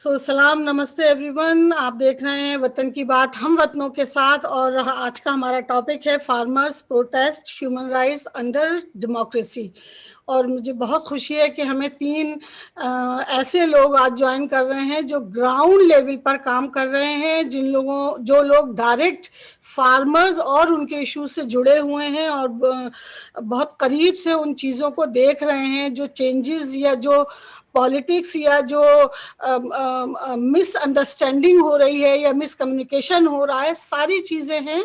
सलाम नमस्ते एवरीवन। आप देख रहे हैं वतन की बात हम वतनों के साथ, और आज का हमारा टॉपिक है farmers protest human rights under democracy. और मुझे बहुत खुशी है कि हमें तीन ऐसे लोग आज ज्वाइन कर रहे हैं जो ग्राउंड लेवल पर काम कर रहे हैं, जो लोग डायरेक्ट फार्मर्स और उनके इश्यूज से जुड़े हुए हैं और बहुत करीब से उन चीज़ों को देख रहे हैं, जो चेंजेस या जो पॉलिटिक्स या जो मिसअंडरस्टैंडिंग हो रही है या मिसकम्युनिकेशन हो रहा है, सारी चीज़ें हैं।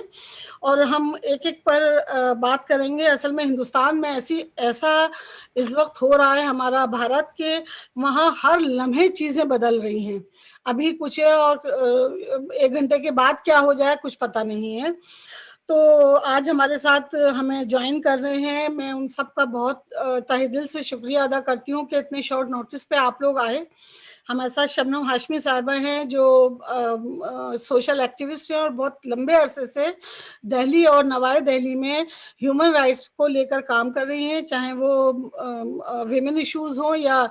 और हम एक एक पर बात करेंगे। असल में हिंदुस्तान में ऐसा इस वक्त हो रहा है हमारा भारत के, वहाँ हर लम्हे चीज़ें बदल रही हैं। अभी कुछ है और 1 घंटे के बाद क्या हो जाए कुछ पता नहीं है। तो आज हमारे साथ हमें ज्वाइन कर रहे हैं। मैं उन सब का बहुत तहे दिल से शुक्रिया अदा करती हूँ कि इतने शॉर्ट नोटिस पे आप लोग आए। हमारे साथ शबनम हाशमी साहिबा हैं जो सोशल एक्टिविस्ट हैं और बहुत लंबे अरसे से दिल्ली और नवाए दिल्ली में ह्यूमन राइट्स को लेकर काम कर रही हैं, चाहे वो विमेन इश्यूज हों या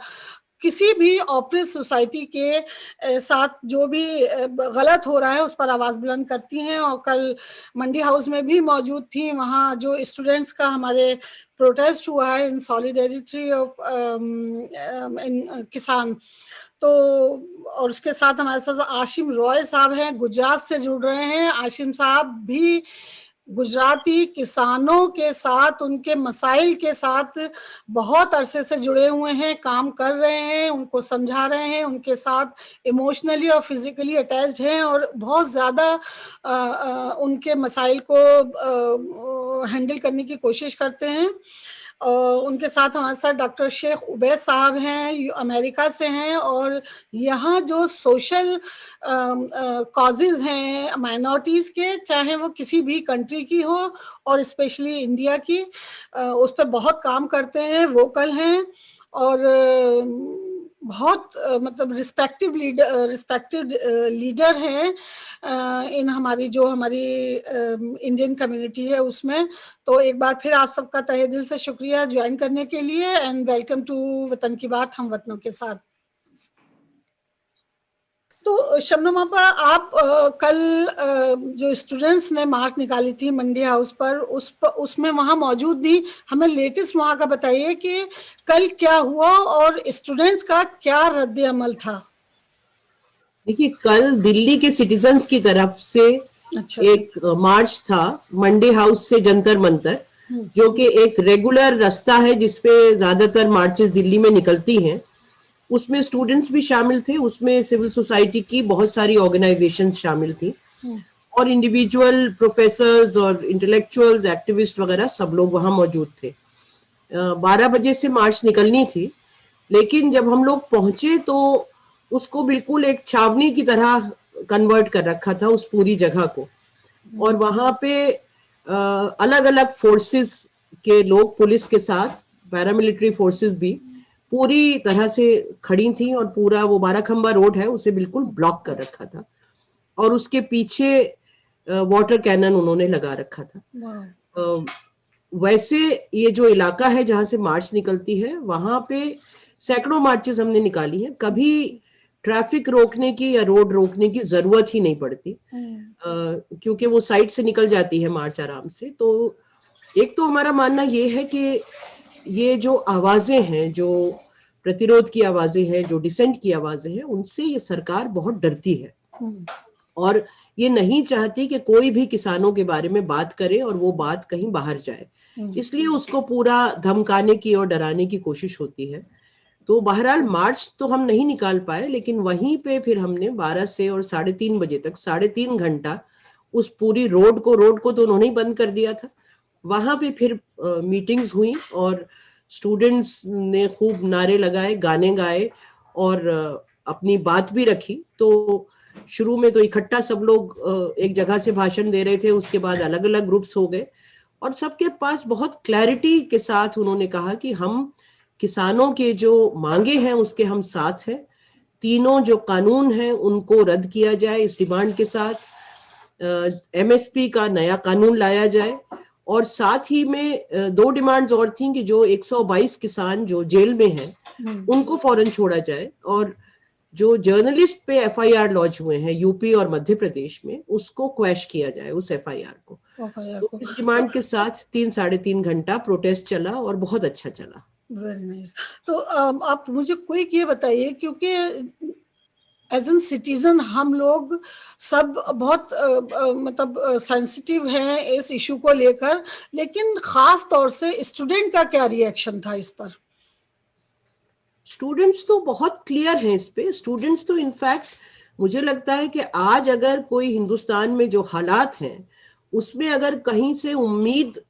किसी भी ऑपरेस सोसाइटी के साथ जो भी गलत हो रहा है उस पर आवाज़ बुलंद करती हैं। और कल मंडी हाउस में भी मौजूद थी। वहाँ जो स्टूडेंट्स का हमारे प्रोटेस्ट हुआ है इन सॉलिडेरिटी ऑफ किसान, तो और उसके साथ हमारे साथ आशिम रॉय साहब हैं, गुजरात से जुड़ रहे हैं। आशिम साहब भी गुजराती किसानों के साथ, उनके मसाइल के साथ बहुत अरसे से जुड़े हुए हैं, काम कर रहे हैं, उनको समझा रहे हैं, उनके साथ इमोशनली और फिजिकली अटैच्ड हैं और बहुत ज़्यादा उनके मसाइल को हैंडल करने की कोशिश करते हैं। और उनके साथ हमारे साथ डॉक्टर शेख उबैद साहब हैं, अमेरिका से हैं, और यहाँ जो सोशल कॉजेज़ हैं माइनॉरिटीज़ के, चाहे वो किसी भी कंट्री की हो और स्पेशली इंडिया की, उस पर बहुत काम करते हैं, वोकल हैं और बहुत मतलब रिस्पेक्टेड लीडर हैं इन हमारी इंडियन कम्युनिटी है उसमें। तो एक बार फिर आप सबका तहे दिल से शुक्रिया ज्वाइन करने के लिए, एंड वेलकम टू वतन की बात हम वतनों के साथ। तो शबनम आपा, आप कल जो स्टूडेंट्स ने मार्च निकाली थी मंडी हाउस पर, उसमें वहाँ मौजूद थी। हमें लेटेस्ट वहाँ का बताइए कि कल क्या हुआ और स्टूडेंट्स का क्या रद्द अमल था। देखिए, कल दिल्ली के सिटीजन्स की तरफ से एक मार्च था मंडी हाउस से जंतर मंतर, जो कि एक रेगुलर रास्ता है जिसपे ज्यादातर मार्चेस दिल्ली में निकलती हैं। उसमें स्टूडेंट्स भी शामिल थे, उसमें सिविल सोसाइटी की बहुत सारी ऑर्गेनाइजेशन शामिल थी और इंडिविजुअल प्रोफेसर्स और इंटेलेक्चुअल्स, एक्टिविस्ट वगैरह सब लोग वहां मौजूद थे। 12 बजे से मार्च निकलनी थी, लेकिन जब हम लोग पहुंचे तो उसको बिल्कुल एक छावनी की तरह कन्वर्ट कर रखा था उस पूरी जगह को। और वहां पे अलग अलग फोर्सेस के लोग, पुलिस के साथ पैरामिलिट्री फोर्सेस भी पूरी तरह से खड़ी थी और पूरा वो 12 खंबा रोड है उसे बिल्कुल ब्लॉक कर रखा था और उसके पीछे वाटर कैनन उन्होंने लगा रखा था। वैसे ये जो इलाका है जहां से मार्च निकलती है, वहां पे सैकड़ों मार्चेस हमने निकाली है, कभी ट्रैफिक रोकने की या रोड रोकने की जरूरत ही नहीं पड़ती, क्योंकि वो साइड से निकल जाती है मार्च आराम से। तो एक तो हमारा मानना ये है कि ये जो आवाजें हैं, जो प्रतिरोध की आवाजें हैं, जो डिसेंट की आवाजें हैं, उनसे ये सरकार बहुत डरती है और ये नहीं चाहती कि कोई भी किसानों के बारे में बात करे और वो बात कहीं बाहर जाए, इसलिए उसको पूरा धमकाने की और डराने की कोशिश होती है। तो बहरहाल मार्च तो हम नहीं निकाल पाए, लेकिन वहीं पे फिर हमने 12 से और 3:30 बजे तक 3.5 घंटा उस पूरी रोड को तो उन्होंने ही बंद कर दिया था। वहां पे फिर मीटिंग्स हुई और स्टूडेंट्स ने खूब नारे लगाए, गाने गाए और अपनी बात भी रखी। तो शुरू में तो इकट्ठा सब लोग एक जगह से भाषण दे रहे थे, उसके बाद अलग अलग ग्रुप्स हो गए और सबके पास बहुत क्लैरिटी के साथ उन्होंने कहा कि हम किसानों के जो मांगे हैं उसके हम साथ हैं। तीनों जो कानून हैं उनको रद्द किया जाए, इस डिमांड के साथ एमएसपी का नया कानून लाया जाए। और साथ ही में 2 डिमांड्स और थी कि जो 122 किसान जो जेल में हैं उनको फौरन छोड़ा जाए और जो जर्नलिस्ट पे एफआईआर लॉन्च हुए हैं यूपी और मध्य प्रदेश में, उसको क्वैश किया जाए, उस एफआईआर को। तो इस डिमांड के साथ 3-3.5 घंटा प्रोटेस्ट चला और बहुत अच्छा चला। Very nice. तो आप मुझे क्विक ये बताइए, क्योंकि एज एन सिटीजन हम लोग सब बहुत मतलब सेंसिटिव हैं इस इशू को लेकर, लेकिन खास तौर से स्टूडेंट का क्या रिएक्शन था इस पर? स्टूडेंट्स तो बहुत क्लियर हैं इस पे। स्टूडेंट्स तो इनफैक्ट मुझे लगता है कि आज अगर कोई हिंदुस्तान में जो हालात हैं उसमें अगर कहीं से उम्मीद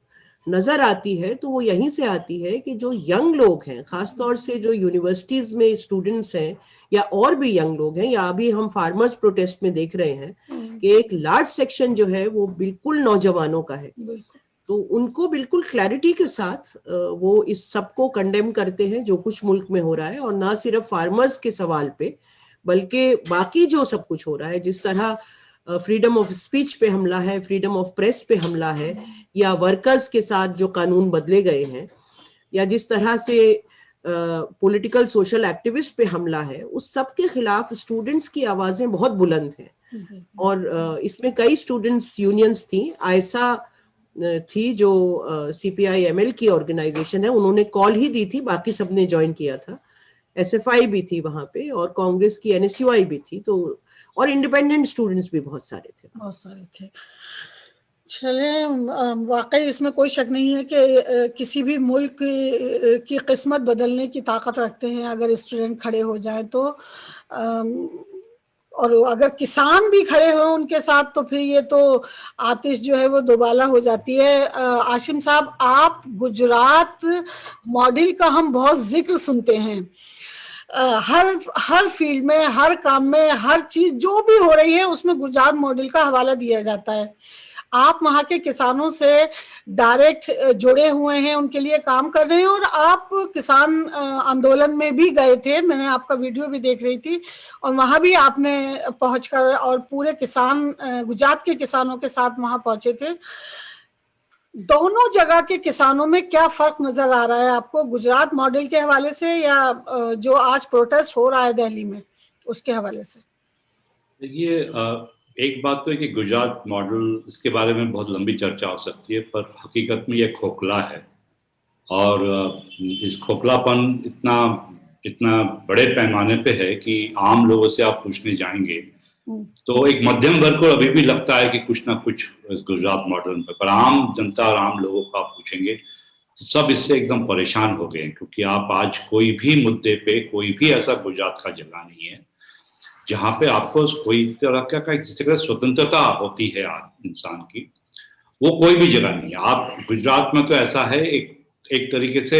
नजर आती है तो वो यहीं से आती है कि जो यंग लोग हैं, खासतौर से जो यूनिवर्सिटीज में स्टूडेंट्स हैं या और भी यंग लोग हैं, या अभी हम फार्मर्स प्रोटेस्ट में देख रहे हैं कि एक लार्ज सेक्शन जो है वो बिल्कुल नौजवानों का है। तो उनको बिल्कुल क्लैरिटी के साथ वो इस सब को कंडेम करते हैं जो कुछ मुल्क में हो रहा है, और ना सिर्फ फार्मर्स के सवाल पे बल्कि बाकी जो सब कुछ हो रहा है, जिस तरह फ्रीडम ऑफ स्पीच पे हमला है, फ्रीडम ऑफ प्रेस पे हमला है, या वर्कर्स के साथ जो कानून बदले गए हैं, या जिस तरह से पॉलिटिकल सोशल एक्टिविस्ट पे हमला है, उस सब के खिलाफ स्टूडेंट्स की आवाजें बहुत बुलंद हैं। और इसमें कई स्टूडेंट्स यूनियंस थी। आयसा थी जो CPI-ML की ऑर्गेनाइजेशन है, उन्होंने कॉल ही दी थी, बाकी सबने ज्वाइन किया था। SFI भी थी वहां पे, और कांग्रेस की NSUI भी थी, तो और इंडिपेंडेंट स्टूडेंट्स भी बहुत सारे थे। चले, वाकई इसमें कोई शक नहीं है कि किसी भी मुल्क की किस्मत बदलने की ताकत रखते हैं अगर स्टूडेंट खड़े हो जाए तो। और अगर किसान भी खड़े हों उनके साथ तो फिर ये तो आतिश जो है वो दोबाला हो जाती है। आशिम साहब, आप गुजरात मॉडल का हम बहुत जिक्र सुनते हैं, हर फील्ड में, हर काम में, हर चीज जो भी हो रही है उसमें गुजरात मॉडल का हवाला दिया जाता है। आप वहां के किसानों से डायरेक्ट जुड़े हुए हैं, उनके लिए काम कर रहे हैं, और आप किसान आंदोलन में भी गए थे, मैंने आपका वीडियो भी देख रही थी, और वहां भी आपने पहुंचकर और पूरे किसान गुजरात के किसानों के साथ वहां पहुंचे थे। दोनों जगह के किसानों में क्या फर्क नजर आ रहा है आपको, गुजरात मॉडल के हवाले से या जो आज प्रोटेस्ट हो रहा है दिल्ली में उसके हवाले से? देखिए, एक बात तो है कि गुजरात मॉडल, इसके बारे में बहुत लंबी चर्चा हो सकती है, पर हकीकत में ये खोखला है। और इस खोखलापन इतना इतना बड़े पैमाने पे है कि आम लोगों से आप पूछने जाएंगे तो एक मध्यम वर्ग को अभी भी लगता है कि कुछ ना कुछ इस गुजरात मॉडल पे, पर आम जनता और आम लोगों को आप पूछेंगे तो सब इससे एकदम परेशान हो गए हैं। क्योंकि आप आज कोई भी मुद्दे पे, कोई भी ऐसा गुजरात का जगह नहीं है जहाँ पे आपको कोई तरह का जिस तरह स्वतंत्रता होती है इंसान की, वो कोई भी जगह नहीं है। आप गुजरात में तो ऐसा है, एक तरीके से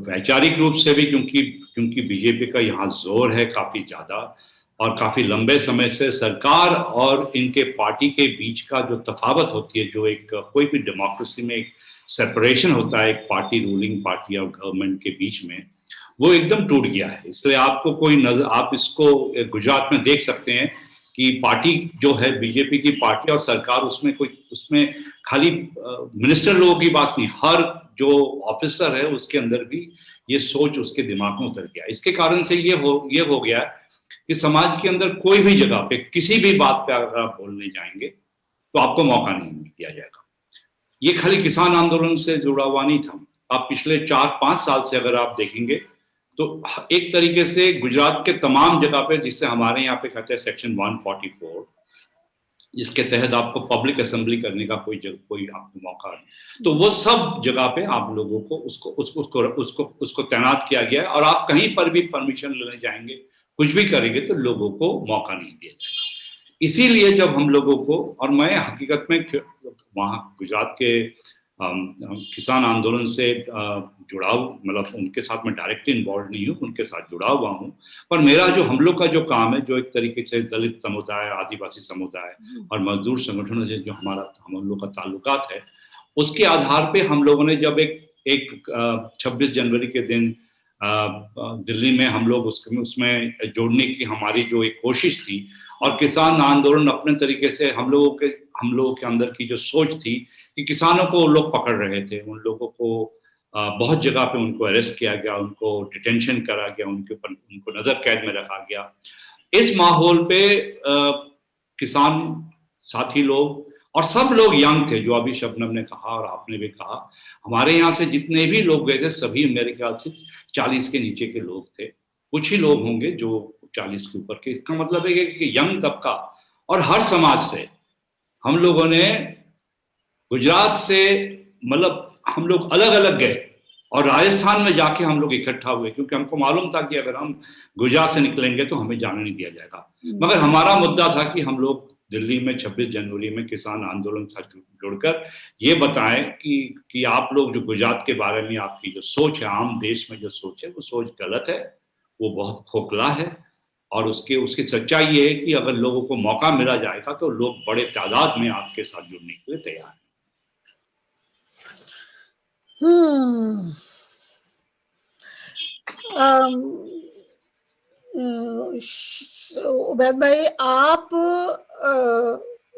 वैचारिक रूप से भी, क्योंकि बीजेपी का यहाँ जोर है काफी ज्यादा, और काफी लंबे समय से सरकार और इनके पार्टी के बीच का जो तफावत होती है, जो एक कोई भी डेमोक्रेसी में एक सेपरेशन होता है एक पार्टी, रूलिंग पार्टी और गवर्नमेंट के बीच में, वो एकदम टूट गया है। इसलिए आपको कोई नजर, आप इसको गुजरात में देख सकते हैं कि पार्टी जो है बीजेपी की पार्टी और सरकार, उसमें खाली मिनिस्टर लोगों की बात नहीं, हर जो ऑफिसर है उसके अंदर भी ये सोच उसके दिमाग में उतर गया। इसके कारण से ये हो गया कि समाज के अंदर कोई भी जगह पे किसी भी बात पे अगर आप बोलने जाएंगे तो आपको मौका नहीं दिया जाएगा। ये खाली किसान आंदोलन से जुड़ा हुआ नहीं था। आप पिछले 4-5 साल से अगर आप देखेंगे तो एक तरीके से गुजरात के तमाम जगह पे, जिससे हमारे यहाँ पे कहते हैं सेक्शन 144, जिसके तहत आपको पब्लिक असेंबली करने का कोई आपको मौका नहीं, तो वो सब जगह पे आप लोगों को उसको तैनात किया गया है। और आप कहीं पर भी परमिशन लेने जाएंगे, कुछ भी करेंगे तो लोगों को मौका नहीं दिया जाएगा। इसीलिए जब हम लोगों को, और मैं हकीकत में वहाँ गुजरात के किसान आंदोलन से जुड़ाव, मतलब उनके साथ मैं डायरेक्टली इन्वॉल्व नहीं हूँ, उनके साथ जुड़ा हुआ हूँ, पर मेरा जो, हम लोग का जो काम है, जो एक तरीके से दलित समुदाय, आदिवासी समुदाय और मजदूर संगठनों से जो हम लोग का ताल्लुकात है, उसके आधार पे हम लोगों ने जब एक 26 जनवरी के दिन दिल्ली में हम लोग उसमें जोड़ने की हमारी जो एक कोशिश थी, और किसान आंदोलन अपने तरीके से हम लोगों के अंदर की जो सोच थी कि किसानों को लोग पकड़ रहे थे, उन लोगों को बहुत जगह पे उनको अरेस्ट किया गया, उनको डिटेंशन करा गया, उनके ऊपर उनको नजर कैद में रखा गया। इस माहौल पे किसान साथी लोग और सब लोग यंग थे, जो अभी शबनम ने कहा और आपने भी कहा। हमारे यहाँ से जितने भी लोग गए थे सभी मेरे ख्याल से 40 के नीचे के लोग थे, कुछ ही लोग होंगे जो 40 के ऊपर के। इसका मतलब है कि यंग तबका और हर समाज से हम लोगों ने, गुजरात से मतलब हम लोग अलग अलग गए और राजस्थान में जाके हम लोग इकट्ठा हुए, क्योंकि हमको मालूम था कि अगर हम गुजरात से निकलेंगे तो हमें जाने नहीं दिया जाएगा। मगर हमारा मुद्दा था कि हम लोग दिल्ली में 26 जनवरी में किसान आंदोलन से जुड़कर ये बताएं कि आप लोग जो गुजरात के बारे में आपकी जो सोच है, आम देश में जो सोच है, वो सोच गलत है, वो बहुत खोखला है। और उसकी सच्चाई ये है कि अगर लोगों को मौका मिला जाएगा तो लोग बड़े तादाद में आपके साथ जुड़ने के लिए तैयार हैं। उबैद भाई, आप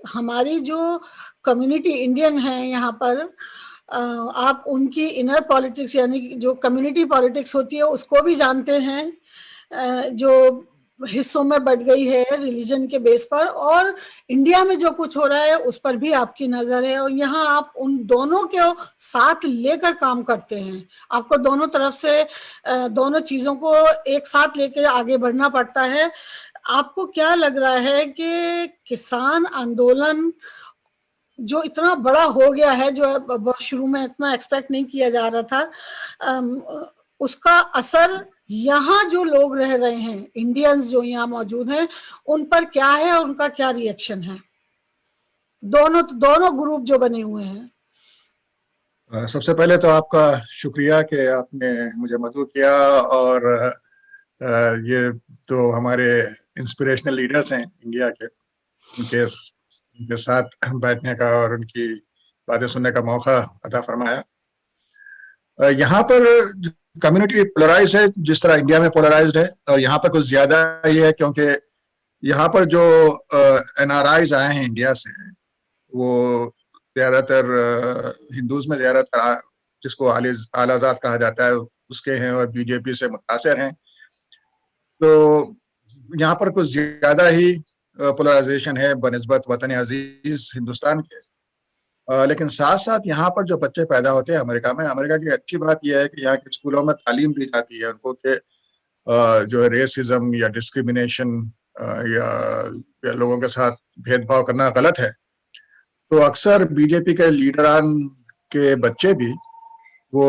हमारी जो कम्युनिटी इंडियन है यहाँ पर, आप उनकी इनर पॉलिटिक्स यानी जो कम्युनिटी पॉलिटिक्स होती है उसको भी जानते हैं, जो हिस्सों में बढ़ गई है रिलीजन के बेस पर, और इंडिया में जो कुछ हो रहा है उस पर भी आपकी नजर है, और यहाँ आप उन दोनों के साथ लेकर काम करते हैं। आपको दोनों तरफ से दोनों चीजों को एक साथ लेकर आगे बढ़ना पड़ता है। आपको क्या लग रहा है कि किसान आंदोलन जो इतना बड़ा हो गया है, जो शुरू में इतना एक्सपेक्ट नहीं किया जा रहा था, उसका असर यहाँ जो लोग रह रहे हैं, इंडियंस जो यहाँ मौजूद हैं, उन पर क्या है और उनका क्या रिएक्शन है, दोनों ग्रुप जो बने हुए हैं? सबसे पहले तो आपका शुक्रिया कि आपने मुझे मदऊ किया, और ये तो हमारे इंस्पिरेशनल लीडर्स हैं इंडिया के, उनके साथ बैठने का और उनकी बातें सुनने का मौका अता फरमाया। यहाँ पर कम्युनिटी पोलराइज है जिस तरह इंडिया में पोलराइज्ड है, और यहाँ पर कुछ ज्यादा ये है क्योंकि यहाँ पर जो NRIs आए हैं इंडिया से, वो ज्यादातर हिंदूज में ज्यादातर जिसको आलाजाद कहा जाता है उसके हैं और बीजेपी से मुतासिर हैं। तो यहाँ पर कुछ ज्यादा ही पोलराइजेशन है बनिस्बत वतन अजीज हिंदुस्तान के। लेकिन साथ साथ यहाँ पर जो बच्चे पैदा होते हैं अमेरिका की अच्छी बात यह है कि यहाँ के स्कूलों में तालीम दी जाती है उनको कि जो रेसिज्म या डिस्क्रिमिनेशन या लोगों के साथ भेदभाव करना गलत है। तो अक्सर बीजेपी के लीडरान के बच्चे भी वो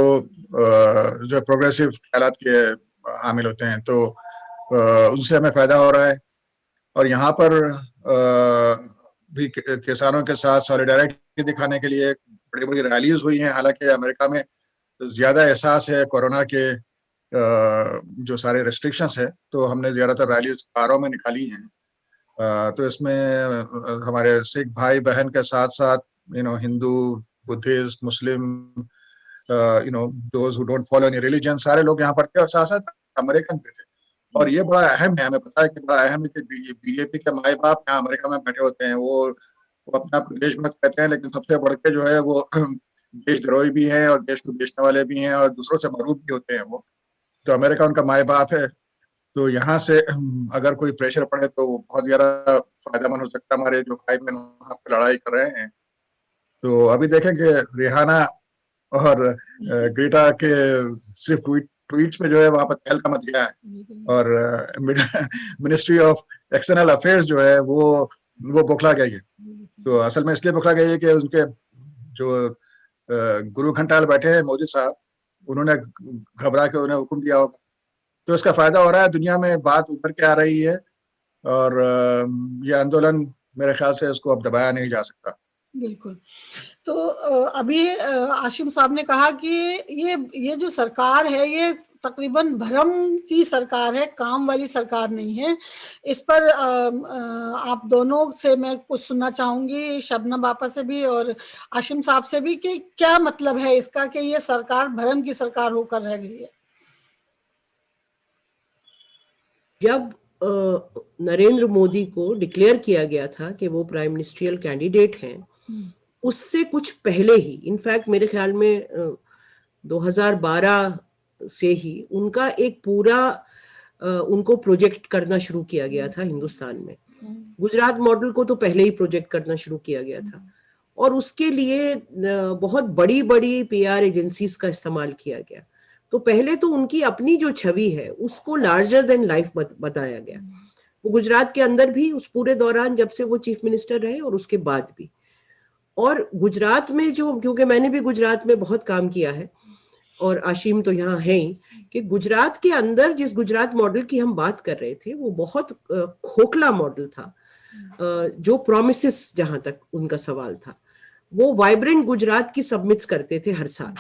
जो प्रोग्रेसिव ख्यालात के हामिल होते हैं, तो उनसे हमें फायदा हो रहा है। और यहाँ पर भी किसानों के साथ सॉलिडारिटी दिखाने के लिए बड़ी बड़ी रैलीज हुई हैं। हालांकि अमेरिका में ज्यादा एहसास है कोरोना के जो सारे रेस्ट्रिक्शंस है, तो हमने ज्यादातर रैलीज कारों में निकाली हैं। तो इसमें हमारे सिख भाई बहन के साथ साथ Hindu, Buddhist, Muslim, those who don't follow any religion, सारे लोग यहाँ पर थे, और साथ साथ अमेरिकन भी थे। और ये बड़ा अहम है, हमें पता है कि बड़ा अहम है कि बीजेपी के माए बाप यहाँ अमेरिका में बैठे होते हैं। वो अपने आप को देशभक्त कहते हैं, लेकिन सबसे बढ़ के जो है वो देशद्रोही भी हैं और देश को बेचने वाले भी हैं और दूसरों से मरूब भी होते हैं वो। तो अमेरिका उनका माए बाप है। तो यहाँ से अगर कोई प्रेशर पड़े तो बहुत ज्यादा फायदेमंद हो सकता है। हमारे जो भाई बहन वहाँ पे लड़ाई कर रहे हैं, तो अभी देखें कि रिहाना और ग्रेटा के सिर्फ ट्वीट्स में जो है वहां पर तहलका मच गया है, और मिनिस्ट्री ऑफ एक्सटर्नल अफेयर्स जो है वो बौखला गई है। तो असल में इसलिए बौखला गई है कि उनके जो गुरु घंटाल बैठे हैं मोदी साहब, उन्होंने घबरा के उन्हें हुक्म दिया होगा। तो इसका फायदा हो रहा है, दुनिया में बात उभर के आ रही है, और ये आंदोलन मेरे ख्याल से इसको अब दबाया नहीं जा सकता। बिल्कुल। तो अभी आशिम साहब ने कहा कि ये जो सरकार है ये तकरीबन भ्रम की सरकार है, काम वाली सरकार नहीं है। इस पर आप दोनों से मैं कुछ सुनना चाहूंगी, शबनम बापा से भी और आशिम साहब से भी, कि क्या मतलब है इसका कि ये सरकार भ्रम की सरकार होकर रह गई है। जब नरेंद्र मोदी को डिक्लेयर किया गया था कि वो प्राइम मिनिस्ट्रियल कैंडिडेट हैं, उससे कुछ पहले ही, इनफैक्ट मेरे ख्याल में 2012 से ही उनका एक पूरा उनको प्रोजेक्ट करना शुरू किया गया था हिंदुस्तान में। गुजरात मॉडल को तो पहले ही प्रोजेक्ट करना शुरू किया गया था और उसके लिए बहुत बड़ी बड़ी पीआर एजेंसीज का इस्तेमाल किया गया। तो पहले तो उनकी अपनी जो छवि है उसको लार्जर देन लाइफ बताया गया, वो गुजरात के अंदर भी उस पूरे दौरान जब से वो चीफ मिनिस्टर रहे और उसके बाद भी। और गुजरात में जो, क्योंकि मैंने भी गुजरात में बहुत काम किया है और आशिम तो यहाँ है ही, कि गुजरात के अंदर जिस गुजरात मॉडल की हम बात कर रहे थे वो बहुत खोखला मॉडल था। जो प्रोमिसेस, जहां तक उनका सवाल था, वो वाइब्रेंट गुजरात की सबमिट्स करते थे हर साल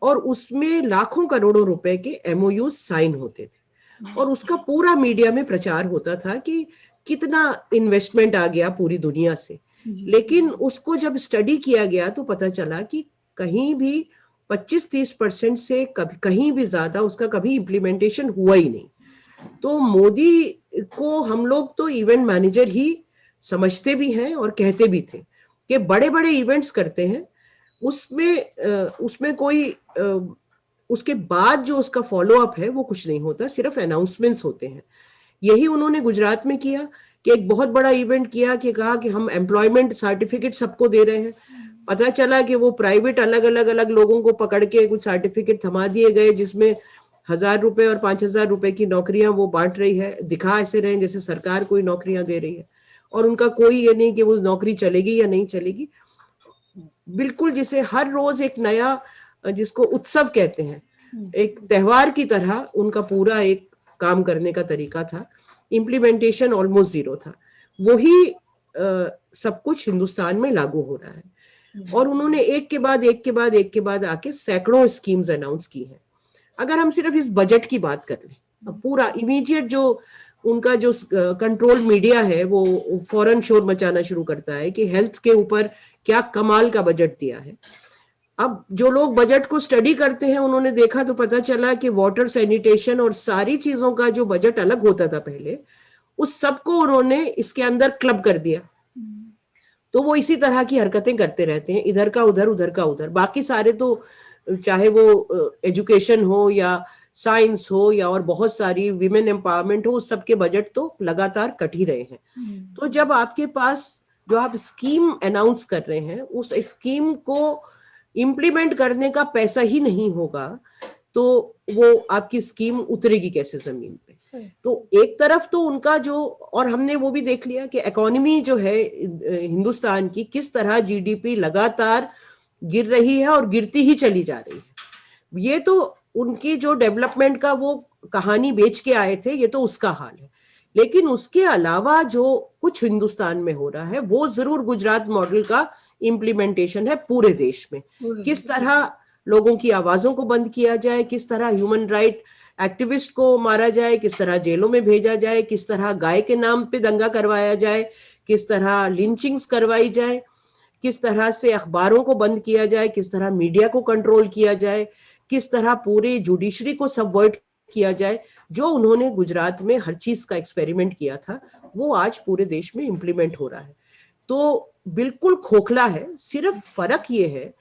और उसमें लाखों करोड़ों रुपए के एमओयू साइन होते थे और उसका पूरा मीडिया में प्रचार होता था कि कितना इन्वेस्टमेंट आ गया पूरी दुनिया से। लेकिन उसको जब स्टडी किया गया तो पता चला कि कहीं भी 25-30% से कहीं भी ज्यादा उसका कभी इम्प्लीमेंटेशन हुआ ही नहीं। तो मोदी को हम लोग तो इवेंट मैनेजर ही समझते भी हैं और कहते भी थे कि बड़े बड़े इवेंट्स करते हैं, उसमें कोई उसके बाद जो उसका फॉलो अप है वो कुछ नहीं होता, सिर्फ अनाउंसमेंट्स होते हैं। यही उन्होंने गुजरात में किया कि एक बहुत बड़ा इवेंट किया कि कहा कि हम एम्प्लॉयमेंट सर्टिफिकेट सबको दे रहे हैं। पता चला कि वो प्राइवेट अलग अलग लोगों को पकड़ के कुछ सर्टिफिकेट थमा दिए गए जिसमें 1000 रुपए और 5000 रुपए की नौकरियां वो बांट रही है, दिखा ऐसे रहे जैसे सरकार कोई नौकरियां दे रही है और उनका कोई ये नहीं कि वो नौकरी चलेगी या नहीं चलेगी। बिल्कुल जिसे हर रोज एक नया, जिसको उत्सव कहते हैं, एक त्योहार की तरह उनका पूरा एक काम करने का तरीका था। इम्प्लीमेंटेशन ऑलमोस्ट जीरो था। वही सब कुछ हिंदुस्तान में लागू हो रहा है और उन्होंने एक के बाद आके सैकड़ों स्कीम्स अनाउंस की हैं। अगर हम सिर्फ इस बजट की बात कर लें, पूरा इमीडिएट जो उनका जो कंट्रोल मीडिया है वो फौरन शोर मचाना शुरू करता है कि हेल्थ के ऊपर क्या कमाल का बजट दिया है। अब जो लोग बजट को स्टडी करते हैं उन्होंने देखा तो पता चला कि वाटर, सैनिटेशन और सारी चीजों का जो बजट अलग होता था पहले, उस सबको उन्होंने इसके अंदर क्लब कर दिया। तो वो इसी तरह की हरकतें करते रहते हैं, इधर का उधर, उधर का उधर। बाकी सारे तो चाहे वो एजुकेशन हो या साइंस हो या और बहुत सारी विमेन एम्पावरमेंट हो, उस सबके बजट तो लगातार कट ही रहे हैं। तो जब आपके पास जो आप स्कीम अनाउंस कर रहे हैं उस स्कीम को इम्प्लीमेंट करने का पैसा ही नहीं होगा तो वो आपकी स्कीम उतरेगी कैसे जमीन पे। तो एक तरफ तो उनका जो, और हमने वो भी देख लिया कि इकोनॉमी जो है हिंदुस्तान की किस तरह जीडीपी लगातार गिर रही है और गिरती ही चली जा रही है। ये तो उनकी जो डेवलपमेंट का वो कहानी बेच के आए थे, ये तो उसका हाल है। लेकिन उसके अलावा जो कुछ हिंदुस्तान में हो रहा है वो जरूर गुजरात मॉडल का इम्प्लीमेंटेशन है पूरे देश में। किस तरह लोगों की आवाजों को बंद किया जाए, किस तरह ह्यूमन राइट एक्टिविस्ट को मारा जाए, किस तरह जेलों में भेजा जाए, किस तरह गाय के नाम पे दंगा करवाया जाए, किस तरह लिंचिंग्स करवाई जाए, किस तरह से अखबारों को बंद किया जाए, किस तरह मीडिया को कंट्रोल किया जाए, किस तरह पूरी जुडिशरी को सबवर्ट किया जाए। जो उन्होंने गुजरात में हर चीज का एक्सपेरिमेंट किया था वो आज पूरे देश में इम्प्लीमेंट हो रहा है। तो बिल्कुल खोखला है। सिर्फ फर्क ये है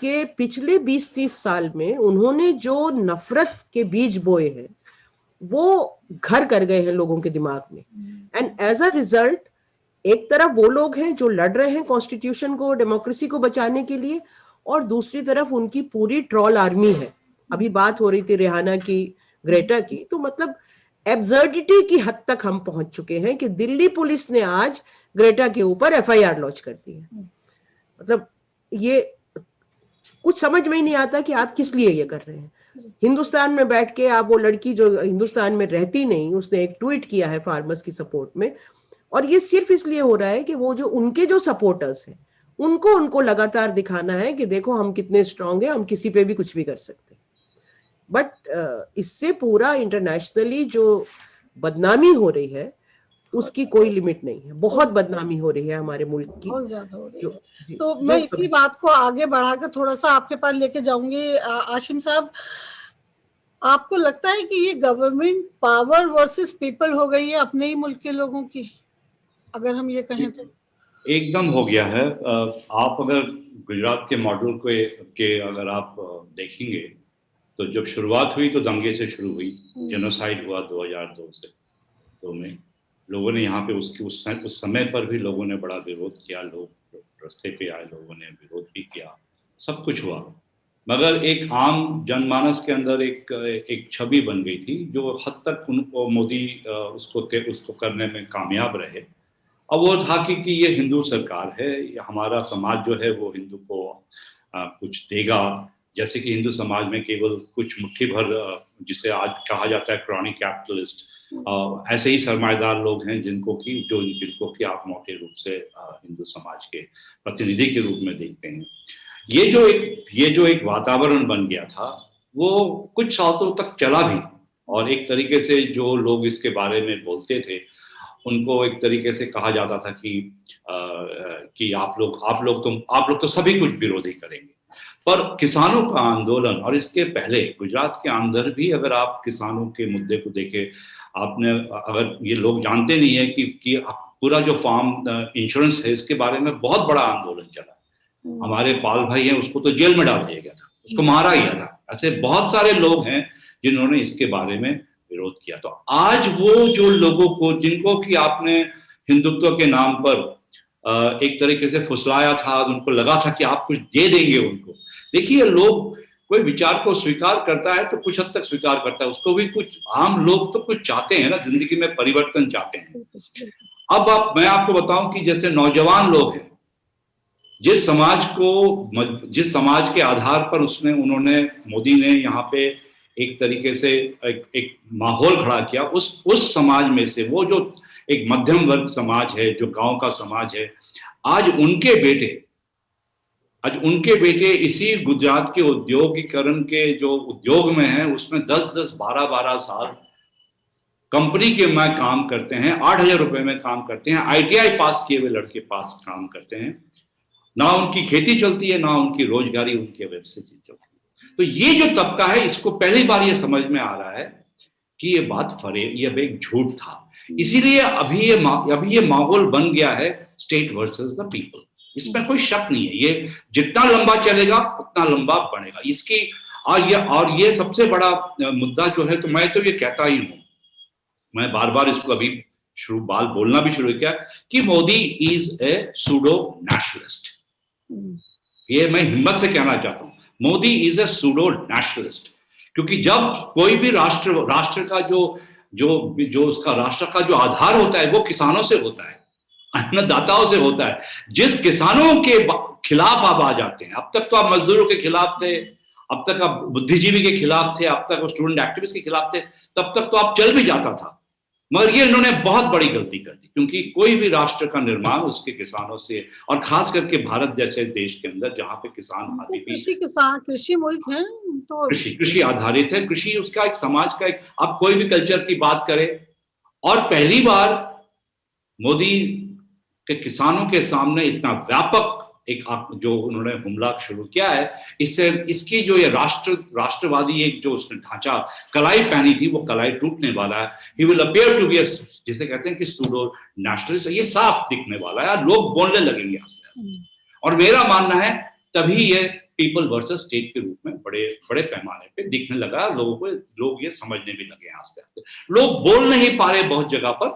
कि पिछले 20-30 साल में उन्होंने जो नफरत के बीज बोए हैं वो घर कर गए हैं लोगों के दिमाग में। एंड एज अ रिजल्ट एक तरफ वो लोग हैं जो लड़ रहे हैं कॉन्स्टिट्यूशन को, डेमोक्रेसी को बचाने के लिए, और दूसरी तरफ उनकी पूरी ट्रॉल आर्मी है। अभी बात हो रही थी रिहाना की, ग्रेटा की, तो मतलब एब्सर्डिटी की हद तक हम पहुंच चुके हैं कि दिल्ली पुलिस ने आज ग्रेटा के ऊपर एफआईआर लॉन्च कर दी है। मतलब ये कुछ समझ में ही नहीं आता कि आप किस लिए ये कर रहे हैं। हिंदुस्तान में बैठ के आप, वो लड़की जो हिंदुस्तान में रहती नहीं, उसने एक ट्वीट किया है फार्मर्स की सपोर्ट में, और ये सिर्फ इसलिए हो रहा है कि वो जो उनके जो सपोर्टर्स हैं उनको लगातार दिखाना है कि देखो हम कितने स्ट्रांग हैं, हम किसी पे भी कुछ भी कर सकते हैं। बट इससे पूरा इंटरनेशनली जो बदनामी हो रही है उसकी कोई लिमिट नहीं है। बहुत बदनामी हो रही है हमारे मुल्क की, बहुत ज्यादा हो रही है। तो मैं इसी बात को आगे बढ़ाकर थोड़ा सा आपके पास लेके जाऊंगी। आशिम साहब, आपको लगता है कि ये गवर्नमेंट पावर वर्सेस पीपल हो गई है अपने ही मुल्क के लोगों की, अगर हम ये कहें तो? एकदम हो गया है। आप अगर गुजरात के मॉडल के अगर आप देखेंगे तो जब शुरुआत हुई तो दंगे से शुरू हुई, जेनोसाइड हुआ 2002 से 2 में। लोगों ने यहाँ पे उस समय पर भी लोगों ने बड़ा विरोध किया, लोग रास्ते पे आए, लोगों ने विरोध भी किया, सब कुछ हुआ। मगर एक आम जनमानस के अंदर एक छवि बन गई थी जो हद तक उनको मोदी उसको करने में कामयाब रहे। अब वो था कि ये हिंदू सरकार है, हमारा समाज जो है वो हिंदू को कुछ देगा। जैसे कि हिंदू समाज में केवल कुछ मुट्ठी भर जिसे आज कहा जाता है क्रॉनिक कैपिटलिस्ट, ऐसे ही सरमाएदार लोग हैं जिनको कि आप मोटे रूप से हिंदू समाज के प्रतिनिधि के रूप में देखते हैं। ये जो एक वातावरण बन गया था वो कुछ सालों तक चला भी, और एक तरीके से जो लोग इसके बारे में बोलते थे उनको एक तरीके से कहा जाता था कि आप लोग तो सभी कुछ विरोधी करेंगे। पर किसानों का आंदोलन, और इसके पहले गुजरात के अंदर भी अगर आप किसानों के मुद्दे को देखें, अगर ये लोग जानते नहीं है कि पूरा जो फार्म इंश्योरेंस है इसके बारे में बहुत बड़ा आंदोलन चला। हमारे पाल भाई हैं, उसको तो जेल में डाल दिया गया था, उसको मारा गया था। ऐसे बहुत सारे लोग हैं जिन्होंने इसके बारे में विरोध किया। तो आज वो जो लोगों को जिनको कि आपने हिंदुत्व के नाम पर एक तरीके से फुसलाया था, उनको लगा था कि आप कुछ दे देंगे उनको। देखिए, लोग कोई विचार को स्वीकार करता है तो कुछ हद तक स्वीकार करता है, उसको भी कुछ आम लोग तो कुछ चाहते हैं ना, जिंदगी में परिवर्तन चाहते हैं। अब मैं आपको बताऊं कि जैसे नौजवान लोग हैं, जिस समाज के आधार पर उन्होंने मोदी ने यहाँ पे एक तरीके से एक माहौल खड़ा किया, उस समाज में से वो जो एक मध्यम वर्ग समाज है, जो गांव का समाज है, आज उनके बेटे इसी गुजरात के औद्योगिकरण के जो उद्योग में है उसमें 10-10, 12-12 साल कंपनी के में काम करते हैं, 8,000 रुपए में काम करते हैं, ITI पास किए हुए लड़के पास काम करते हैं। ना उनकी खेती चलती है, ना उनकी रोजगारी, उनकी व्यवसाय चलती है। तो ये जो तबका है, इसको पहली बार ये समझ में आ रहा है कि ये एक झूठ था। इसीलिए अभी ये माहौल बन गया है स्टेट वर्सेस द पीपल। इसमें कोई शक नहीं है। ये जितना लंबा चलेगा उतना लंबा बढ़ेगा। और ये सबसे बड़ा मुद्दा जो है, तो मैं तो ये कहता ही हूं, मैं बार बार इसको अभी बोलना भी शुरू किया कि Modi is a pseudo nationalist. ये मैं हिम्मत से कहना चाहता हूं, Modi is a pseudo nationalist. क्योंकि जब कोई भी राष्ट्र का जो उसका राष्ट्र का जो आधार होता है वो किसानों से होता है, अन्नदाताओं से होता है। जिस किसानों के खिलाफ आप आ जाते हैं, अब तक तो आप मजदूरों के खिलाफ थे, अब तक आप बुद्धिजीवी के खिलाफ थे, अब तक स्टूडेंट एक्टिविस्ट के खिलाफ थे, तब तक तो आप चल भी जाता था। मगर ये इन्होंने बहुत बड़ी गलती कर दी, क्योंकि कोई भी राष्ट्र का निर्माण उसके किसानों से, और खास करके भारत जैसे देश के अंदर जहां पे किसान आदि कृषि मुल्क है, तो कृषि आधारित है। कृषि उसका एक समाज का एक, आप कोई भी कल्चर की बात करें, और पहली बार मोदी के किसानों के सामने इतना व्यापक एक जो उन्होंने हमला शुरू किया है, इसकी जो ये राष्ट्रवादी एक जो उसने ढांचा कलाई पहनी थी, वो कलाई टूटने वाला है। He will appear to be, जिसे कहते हैं कि सूडो नेशनलिस्ट, ये साफ दिखने वाला है। लोग बोलने लगेंगे आस्ते आस्ते, और मेरा मानना है तभी ये पीपल वर्सेस स्टेट के रूप में बड़े पैमाने पे दिखने लगा। लोग ये समझने भी लगे आस्ते आस्ते। लोग बोल नहीं पा रहे बहुत जगह पर,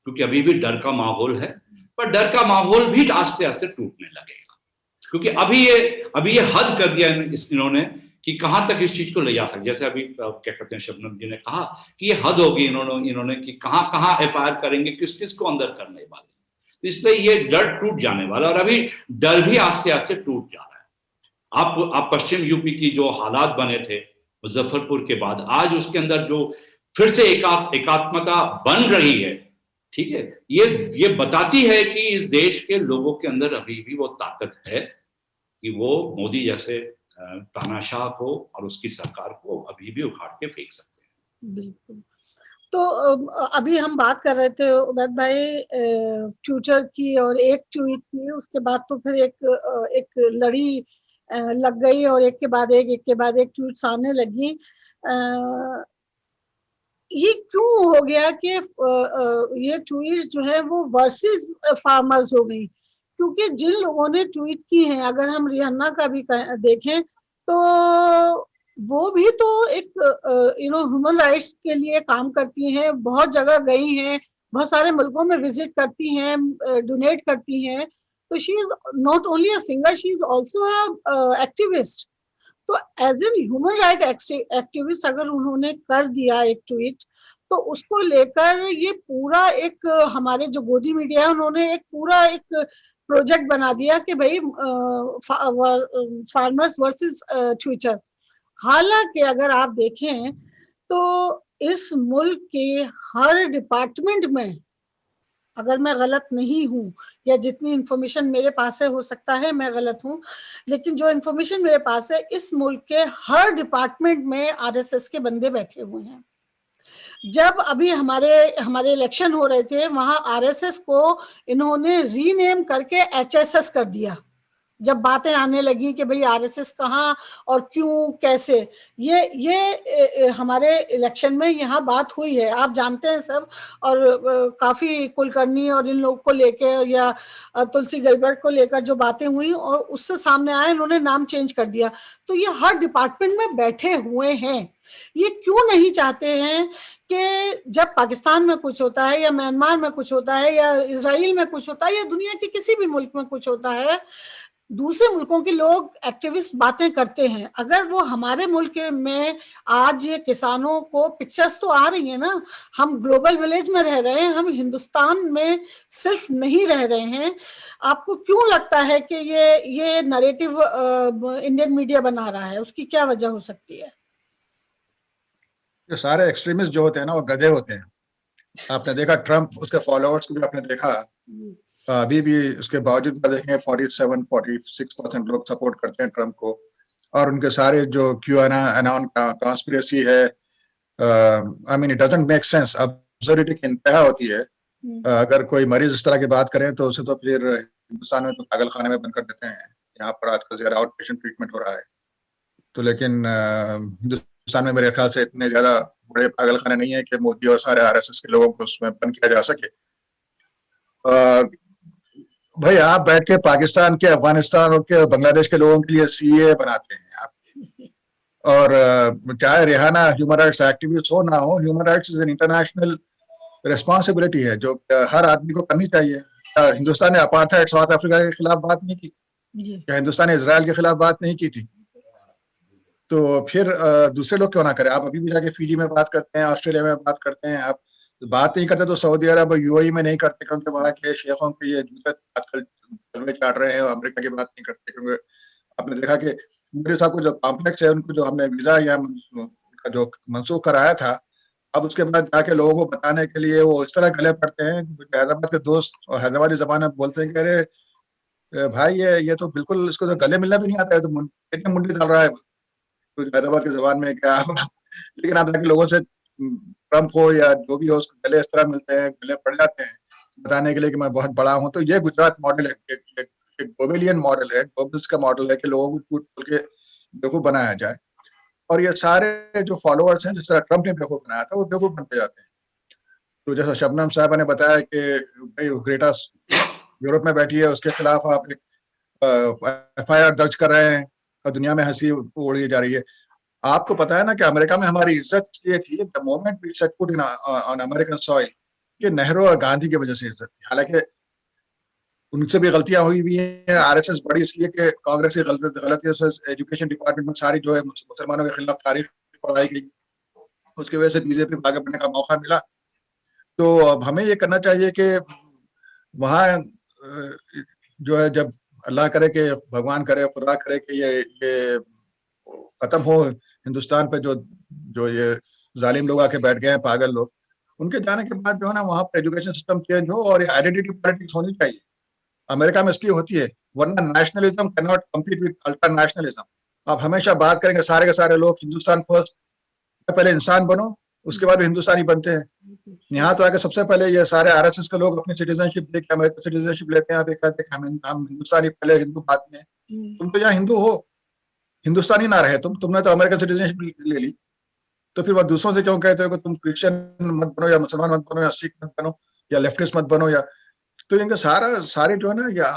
क्योंकि अभी भी डर का माहौल है, पर डर का माहौल भी आस्ते आस्ते टूटने लगेगा। क्योंकि अभी ये हद कर दिया इन्होंने कि कहां तक इस चीज को ले जा सकते। जैसे अभी क्या कहते हैं, शबनम जी ने कहा कि ये हद होगी इन्होंने कि कहां FIR करेंगे, किस को अंदर करने वाले। तो इसलिए ये डर टूट जाने वाला, और अभी डर भी आस्ते आस्ते टूट जा रहा है। आप पश्चिम यूपी की जो हालात बने थे मुजफ्फरपुर के बाद, आज उसके अंदर जो फिर से एकात्मता बन रही है, ठीक है, ये बताती है कि इस देश के लोगों के अंदर अभी भी वो ताकत है कि वो मोदी जैसे तानाशाह को और उसकी सरकार को अभी भी उखाड़ के फेंक सकते हैं। बिल्कुल। तो अभी हम बात कर रहे थे उबैद भाई फ्यूचर की, और एक ट्वीट की, उसके बाद तो फिर एक लड़ी लग गई, और एक के बाद एक ट्वीट सामने लगी। ये क्यों हो गया कि ये ट्वीट जो है वो वर्सेस फार्मर्स हो गई? क्योंकि जिन लोगों ने ट्वीट की हैं, अगर हम रिहाना का भी देखें तो वो भी तो एक ह्यूमन राइट्स के लिए काम करती हैं, बहुत जगह गई हैं, बहुत सारे मुल्कों में विजिट करती हैं, डोनेट करती हैं। तो she is not only a singer, she is also activist. तो as an human right activist अगर उन्होंने कर दिया एक ट्वीट, तो उसको लेकर ये पूरा एक हमारे जो गोदी मीडिया है उन्होंने एक पूरा एक प्रोजेक्ट बना दिया कि भाई फार्मर्स वर्सेस ट्विटर। हालांकि अगर आप देखें तो इस मुल्क के हर डिपार्टमेंट में, अगर मैं गलत नहीं हूं या जितनी इंफॉर्मेशन मेरे पास है, हो सकता है मैं गलत हूं, लेकिन जो इंफॉर्मेशन मेरे पास है, इस मुल्क के हर डिपार्टमेंट में आरएसएस के बंदे बैठे हुए हैं। जब अभी हमारे इलेक्शन हो रहे थे, वहां आरएसएस को इन्होंने रीनेम करके एचएसएस कर दिया। जब बातें आने लगी कि भाई आरएसएस कहाँ और क्यों कैसे, ये हमारे इलेक्शन में यहाँ बात हुई है, आप जानते हैं सब। और काफी कुलकर्णी और इन लोग को लेकर या तुलसी गलबर्ट को लेकर जो बातें हुई और उससे सामने आए, इन्होंने नाम चेंज कर दिया। तो ये हर डिपार्टमेंट में बैठे हुए हैं। ये क्यों नहीं चाहते हैं कि जब पाकिस्तान में कुछ होता है या म्यांमार में कुछ होता है या इजराइल में कुछ होता है या दुनिया के किसी भी मुल्क में कुछ होता है, दूसरे मुल्कों के लोग एक्टिविस्ट बातें करते हैं। अगर वो हमारे मुल्क में आज ये किसानों को पिक्चर्स तो आ रही है ना, हम ग्लोबल विलेज में रह रहे हैं, हम हिंदुस्तान में सिर्फ नहीं रह रहे हैं। आपको क्यों लगता है कि ये नैरेटिव इंडियन मीडिया बना रहा है? उसकी क्या वजह हो सकती है? ये सारे एक्सट्रीमिस्ट जो होते हैं ना, वो गधे होते हैं। आपने देखा ट्रम्प, उसके फॉलोअर्स को भी आपने देखा, अभी भी उसके बावजूद देखें 47-46% लोग सपोर्ट करते हैं ट्रम्प को। और उनके सारे जो क्यूआनॉन कॉन्स्पिरेसी है, I mean it doesn't make sense, absurdity की इंतहा होती है। अगर कोई मरीज इस तरह की बात करें तो उसे तो फिर हिंदुस्तान में तो पागल खाने में बंद कर देते हैं। यहाँ पर आजकल ज्यादा आउट पेशेंट ट्रीटमेंट हो रहा है, तो लेकिन हिंदुस्तान में मेरे ख्याल से इतने ज्यादा बड़े पागल खाने नहीं है कि मोदी और सारे आरएसएस के लोगों को उसमें बंद किया जा सके। भाई आप बैठ के पाकिस्तान के, अफगानिस्तान और के बांग्लादेश के लोगों के लिए सीए बनाते हैं आप, और चाहे रिहाना ह्यूमन राइट्स एक्टिविस्ट हो ना हो, human rights is an international responsibility है जो हर आदमी को करनी चाहिए। हिंदुस्तान ने अपार्थाइड साउथ अफ्रीका के खिलाफ बात नहीं की? क्या हिंदुस्तान ने इसराइल के खिलाफ बात नहीं की थी? तो फिर दूसरे लोग क्यों ना करें? आप अभी भी जाके फिजी में बात करते हैं, ऑस्ट्रेलिया में बात करते हैं, आप बात नहीं करते तो सऊदी अरब और यूएई में नहीं करते क्योंकि वहाँ के शेखों के ये जूते आजकल तलवे चाट रहे हैं, और अमेरिका की बात नहीं करते क्योंकि आपने देखा कि मोदी साहब को जो कॉम्प्लेक्स है, उनको जो हमने वीजा या उनका जो मनसूख कराया था, अब उसके बाद जाके लोगों को बताने के लिए वो इस तरह गले पड़ते हैं। हैदराबाद के दोस्त और हैदराबादी जबान में बोलते हैं कि अरे भाई ये तो बिल्कुल, इसको तो गले मिलना भी नहीं आता है, तो मुंडी डाल रहा है हैदराबाद की जबान में क्या। लेकिन आप जाके लोगों से, ट्रम्प हो या जो भी हो, उसको गले इस तरह मिलते हैं, गले पड़ जाते हैं बताने के लिए कि मैं बहुत बड़ा हूं। तो ये गुजरात मॉडल है, एक गोबेलियन मॉडल है, गोबल्स का मॉडल है कि लोगों को झूठ बोल के बेवकूफ बनाया जाए। और ये सारे जो फॉलोअर्स हैं, जिस तरह ट्रम्प ने बेवकूफ बनाया था, वो बेवकूफ बनते जाते हैं। तो जैसा शबनम साहबा ने बताया कि भाई ग्रेटा यूरोप में बैठी है, उसके खिलाफ आप एक FIR दर्ज कर रहे हैं और दुनिया में हंसी उड़ाई जा रही है। आपको पता है ना कि अमेरिका में हमारी इज्जत ये थी, the moment we set foot in on American soil, ये नेहरू और गांधी की वजह से इज्जत थी। हालांकि उनसे भी गलतियां हुई भी हैं। आरएसएस बड़ी इसलिए कि कांग्रेस की गलतियों से एजुकेशन डिपार्टमेंट में सारी जो है मुसलमानों के खिलाफ तारीख पढ़ाई गई, उसकी वजह से बीजेपी को आगे बढ़ने का मौका मिला। तो अब हमें ये करना चाहिए कि वहाँ जो है, जब अल्लाह करे कि भगवान करे, खुदा करे कि ये खत्म हो हिंदुस्तान पे जो ये जालिम लोग आके बैठ गए हैं, पागल लोग, उनके जाने के बाद जो है ना, वहाँ पर एजुकेशन सिस्टम चेंज हो और आइडेंटिटी पॉलिटिक्स होनी चाहिए। अमेरिका में इसलिए होती है, वरना nationalism can not compete with ultra nationalism. आप हमेशा बात करेंगे सारे के सारे लोग हिंदुस्तान फर्स्ट, पहले इंसान बनो, उसके बाद हिंदुस्तानी बनते हैं। यहाँ तो आके सबसे पहले ये सारे आरएसएस के लोग अपनी सिटीजनशिप देख के अमेरिकन सिटीजनशिप लेते हैं। आप ये कहते हैं हम हिंदुस्तानी पहले, हिंदू बाद में। तुम तो यहाँ हिंदू हो, हिंदुस्तानी ना रहे तुमने तो अमेरिकन सिटीजनशिप ले ली, तो फिर वह दूसरों से क्यों कहते हो कि तुम क्रिश्चियन मत बनो या मुसलमान मत बनो या सिख मत बनो या लेफ्टिस्ट मत बनो या तो इनका सारे जो है ना, या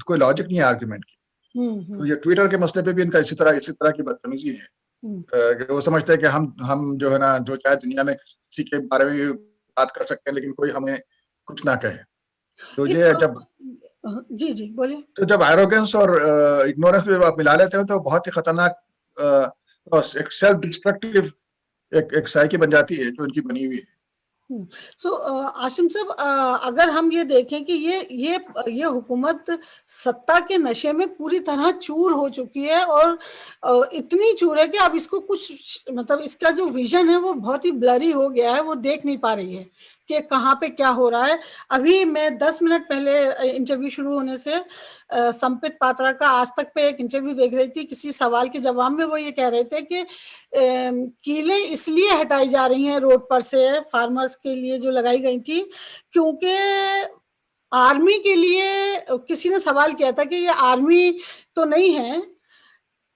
कोई लॉजिक नहीं है आर्ग्यूमेंट की। तो ये ट्विटर के मसले पे भी इनका इसी तरह की बदतमीजी है कि वो समझते हैं कि हम जो है ना, जो चाहे दुनिया में किसी के बारे में बात कर सकते हैं, लेकिन कोई हमें कुछ ना कहे। तो ये जब जी जी बोलिए। तो जब एरोगेंस और इग्नोरेंस भी आप मिला लेते हो तो बहुत ही खतरनाक एक सेल्फ डिस्ट्रक्टिव एक साइकी बन जाती है जो इनकी बनी हुई है। सो आशिम साहब, अगर हम ये देखें कि ये हुकूमत सत्ता के नशे में पूरी तरह चूर हो चुकी है, और इतनी चूर है कि अब इसको कुछ, मतलब इसका जो विजन है वो बहुत ही ब्लरी हो गया है, वो देख नहीं पा रही है कि कहाँ पे क्या हो रहा है। अभी मैं 10 मिनट पहले इंटरव्यू शुरू होने से संपित पात्रा का आज तक पे एक इंटरव्यू देख रही थी। किसी सवाल के जवाब में वो ये कह रहे थे कि कीलें इसलिए हटाई जा रही हैं रोड पर से, फार्मर्स के लिए जो लगाई गई थी, क्योंकि आर्मी के लिए, किसी ने सवाल किया था कि ये आर्मी तो नहीं है,